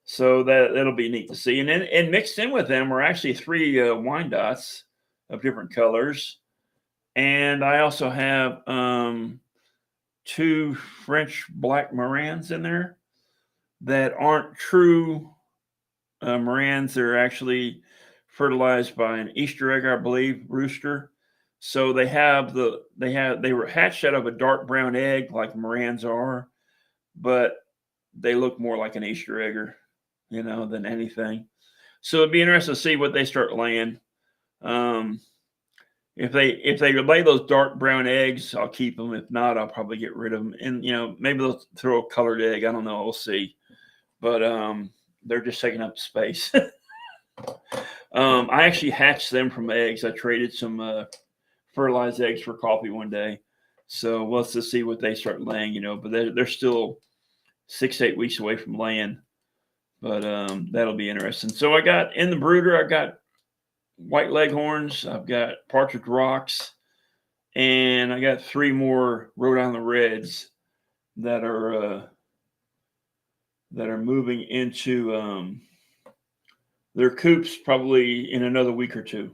So that'll be neat to see. And then and mixed in with them are actually 3 Wyandottes of different colors. And I also have 2 French black Morans in there that aren't true Morans. They're actually fertilized by an Easter egg, I believe, rooster. So they were hatched out of a dark brown egg like Morans are, but they look more like an Easter egger, than anything. So it'd be interesting to see what they start laying. If they lay those dark brown eggs, I'll keep them. If not, I'll probably get rid of them. And maybe they'll throw a colored egg. I don't know. We'll see. But they're just taking up space. I actually hatched them from eggs. I traded some fertilized eggs for coffee one day. So let's just see what they start laying. But they're still 6 to 8 weeks away from laying. But that'll be interesting. So I got in the brooder. I got white leghorns. I've got partridge rocks, and I got 3 more Rhode Island Reds that are moving into their coops probably in another week or 2.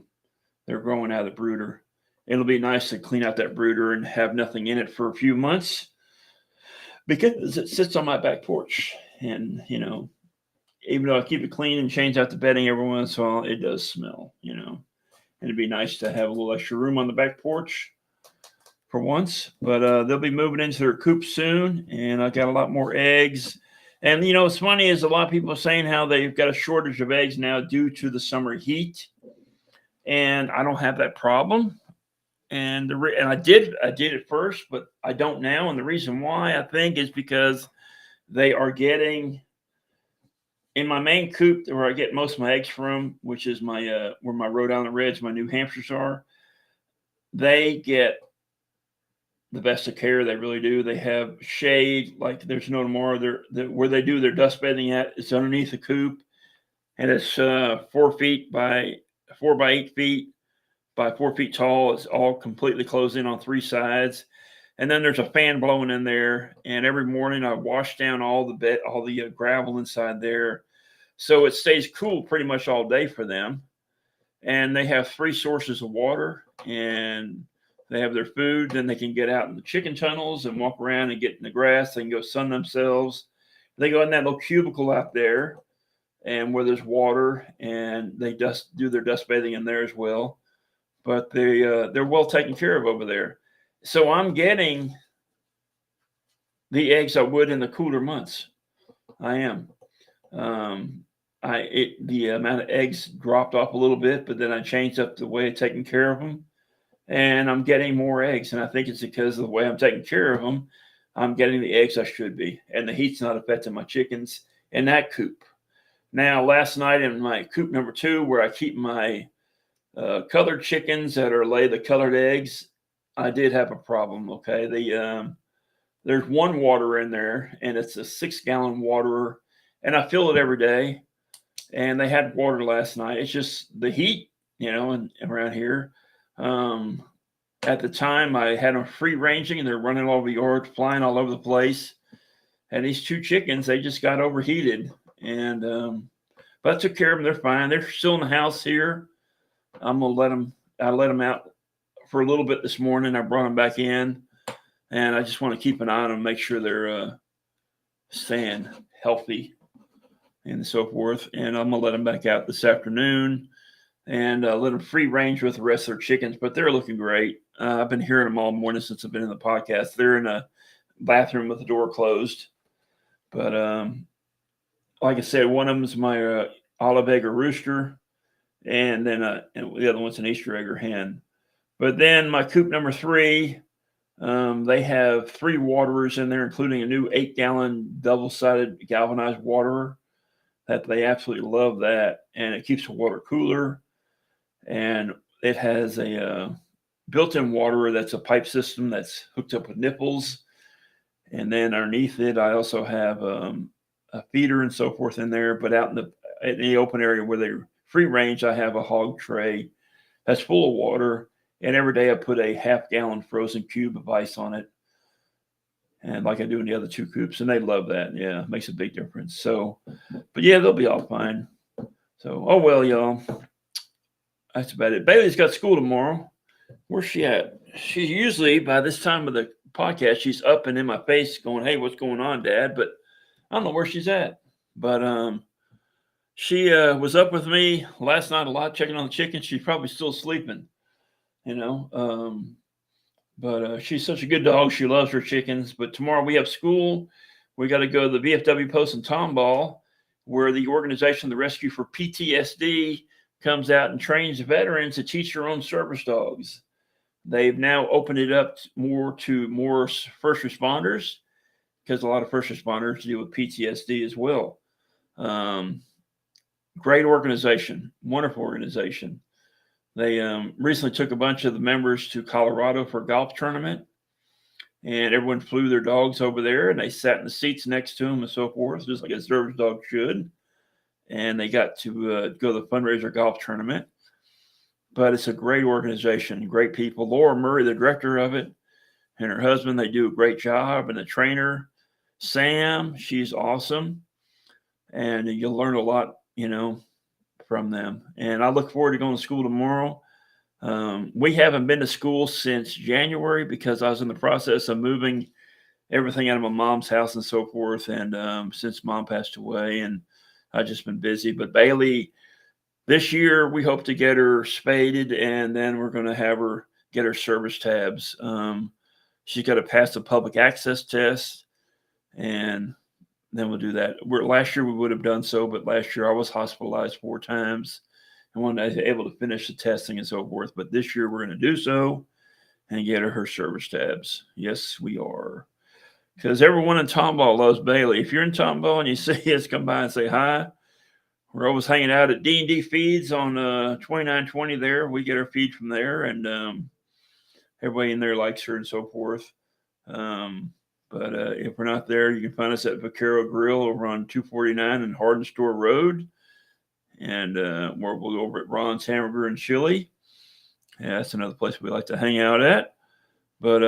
They're growing out of the brooder. It'll be nice to clean out that brooder and have nothing in it for a few months because it sits on my back porch. And, even though I keep it clean and change out the bedding every once in a while, it does smell, And it'd be nice to have a little extra room on the back porch for once. But they'll be moving into their coop soon, and I got a lot more eggs. And, what's funny is a lot of people are saying how they've got a shortage of eggs now due to the summer heat. And I don't have that problem. And I did at first, but I don't now. And the reason why I think is because they are getting in my main coop where I get most of my eggs from, which is my where my Rhode Island Reds, my New Hampshires are. They get the best of care. They really do. They have shade like there's no tomorrow. Where they do their dust bedding at is underneath the coop, and it's 4 feet by 4 by 8 feet by 4 feet tall. It's all completely closed in on 3 sides, and then there's a fan blowing in there. And every morning I wash down all the gravel inside there, so it stays cool pretty much all day for them. And they have 3 sources of water, and they have their food. Then they can get out in the chicken tunnels and walk around and get in the grass. They can go sun themselves. They go in that little cubicle out there, and where there's water, and they do their dust bathing in there as well. But they're well taken care of over there. So I'm getting the eggs I would in the cooler months. I am. The amount of eggs dropped off a little bit, but then I changed up the way of taking care of them, and I'm getting more eggs. And I think it's because of the way I'm taking care of them. I'm getting the eggs I should be, and the heat's not affecting my chickens in that coop. Now, last night in my coop number 2, where I keep my colored chickens that lay the colored eggs, I did have a problem. Okay, there's one water in there, and it's a 6-gallon waterer, and I fill it every day. And they had water last night. It's just the heat, and around here. At the time, I had them free ranging, and they're running all over the yard, flying all over the place. And these 2 chickens, they just got overheated. And but I took care of them. They're fine. They're still in the house here. I'm gonna let them. I let them out for a little bit this morning. I brought them back in, and I just want to keep an eye on them, make sure they're staying healthy and so forth. And I'm gonna let them back out this afternoon and let them free range with the rest of their chickens. But they're looking great. I've been hearing them all morning since I've been in the podcast. They're in a bathroom with the door closed. But like I said, one of them is my olive egg or rooster, and then and the other one's an Easter egg or hen. But then my coop number 3, they have 3 waterers in there, including a new 8-gallon double-sided galvanized waterer that they absolutely love that, and it keeps the water cooler. And it has a built-in waterer that's a pipe system that's hooked up with nipples, And then underneath it, I also have a feeder and so forth in there. But out in the open area where they're free range, I have a hog tray that's full of water. And every day I put a half-gallon frozen cube of ice on it. And like I do in the other two coops. And they love that. Yeah, it makes a big difference. So, but yeah, they'll be all fine. So, oh well, y'all. That's about it. Bailey's got school tomorrow. Where's she at? She's usually, by this time of the podcast, she's up and in my face going, hey, what's going on, Dad? But I don't know where she's at. But she was up with me last night a lot, checking on the chickens. She's probably still sleeping, you know. But she's such a good dog. She loves her chickens. But tomorrow we have school. We got to go to the VFW post in Tomball, where the organization, the Rescue for PTSD, comes out and trains veterans to teach their own service dogs. They've now opened it up more to more first responders, because a lot of first responders deal with PTSD as well. Great organization, wonderful organization. They recently took a bunch of the members to Colorado for a golf tournament, and everyone flew their dogs over there, and they sat in the seats next to them and so forth, just like a service dog should. And they got to go to the fundraiser golf tournament. But it's a great organization, great people. Laura Murray, the director of it, and her husband, they do a great job. And the trainer, Sam, she's awesome. And you'll learn a lot, you know, from them. And I look forward to going to school tomorrow. We haven't been to school since January because I was in the process of moving everything out of my mom's house and so forth. And since Mom passed away, and I've just been busy. But Bailey, this year we hope to get her spaded, and then we're going to have her get her service tabs. She's got to pass the public access test, and then we'll do that. Last year we would have done so, but last year I was hospitalized 4 times and wasn't able to finish the testing and so forth. But this year we're going to do so and get her service tabs. Yes, we are. Because everyone in Tomball loves Bailey. If you're in Tomball and you see us, come by and say hi. We're always hanging out at D&D Feeds on 2920 there. We get our feed from there, and everybody in there likes her and so forth. But if we're not there, you can find us at Vaquero Grill over on 249 and Hardin Store Road. And we'll go over at Ron's Hamburger and Chili. Yeah, that's another place we like to hang out at. But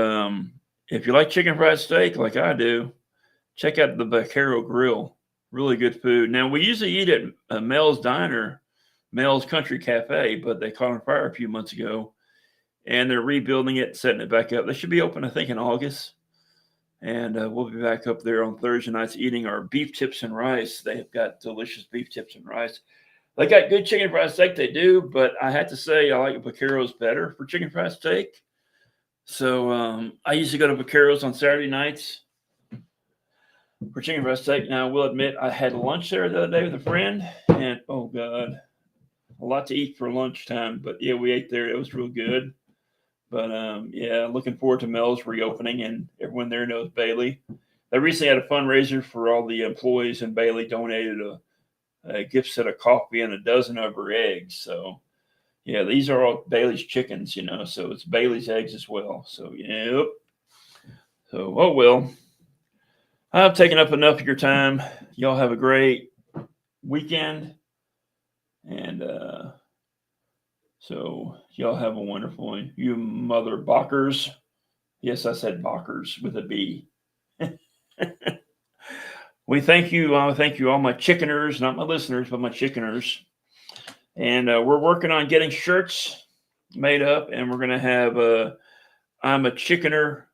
if you like chicken fried steak like I do, check out the Vaquero Grill. Really good food. Now, we usually eat at Mel's Diner, Mel's Country Cafe, but they caught on fire a few months ago. And they're rebuilding it, setting it back up. They should be open, I think, in August. And we'll be back up there on Thursday nights eating our beef tips and rice. They've got delicious beef tips and rice. They got good chicken fried steak, they do, but I have to say I like Vaquero's better for chicken fried steak. So I usually go to Vaquero's on Saturday nights for chicken fried steak. Now, I will admit I had lunch there the other day with a friend, and oh God, a lot to eat for lunchtime. But yeah, we ate there. It was real good. But yeah, looking forward to Mel's reopening, and everyone there knows Bailey. They recently had a fundraiser for all the employees, and Bailey donated a gift set of coffee and a dozen of her eggs. So yeah, these are all Bailey's chickens, you know, so it's Bailey's eggs as well. So yep. So oh well. I've taken up enough of your time. Y'all have a great weekend. And so y'all have a wonderful one. You mother Bockers. Yes, I said Bockers with a B. We thank you. Thank you, all my chickeners, not my listeners, but my chickeners. And we're working on getting shirts made up, and we're going to have I'm a chickener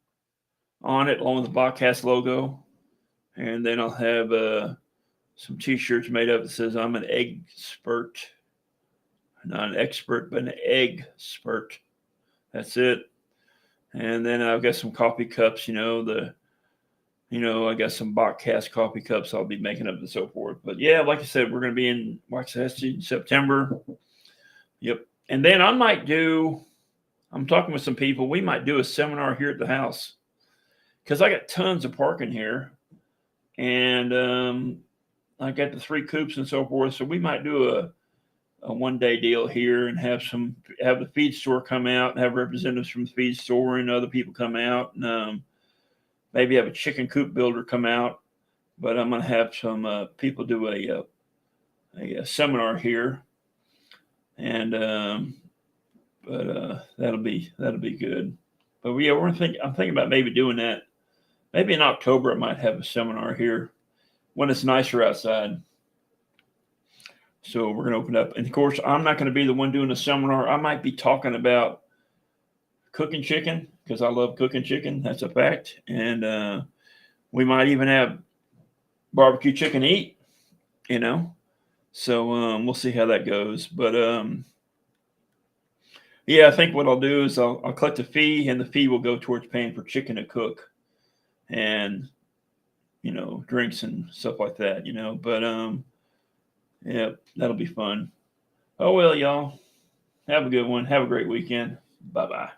on it, along with the Bobcast logo. And then I'll have some T-shirts made up that says I'm an EGGspert. Not an expert, but an EGGspert. That's it. And then I've got some coffee cups, I got some Bobcast coffee cups I'll be making up and so forth. But yeah, like I said, we're going to be in Waxahachie in September. Yep. And then I'm talking with some people, we might do a seminar here at the house. Because I got tons of parking here. And I got the 3 coops and so forth. So we might do a one-day deal here and have the feed store come out and have representatives from the feed store and other people come out. And maybe have a chicken coop builder come out, but I'm going to have some people do a seminar here, and that'll be good. But yeah, I'm thinking about maybe doing that. Maybe in October I might have a seminar here when it's nicer outside. So we're going to open up, and of course I'm not going to be the one doing the seminar. I might be talking about cooking chicken because I love cooking chicken. That's a fact, and we might even have barbecue chicken to eat. So we'll see how that goes. But yeah, I think what I'll do is I'll collect a fee, and the fee will go towards paying for chicken to cook, and drinks and stuff like that. But yeah, that'll be fun. Oh well, y'all. Have a good one. Have a great weekend. Bye bye.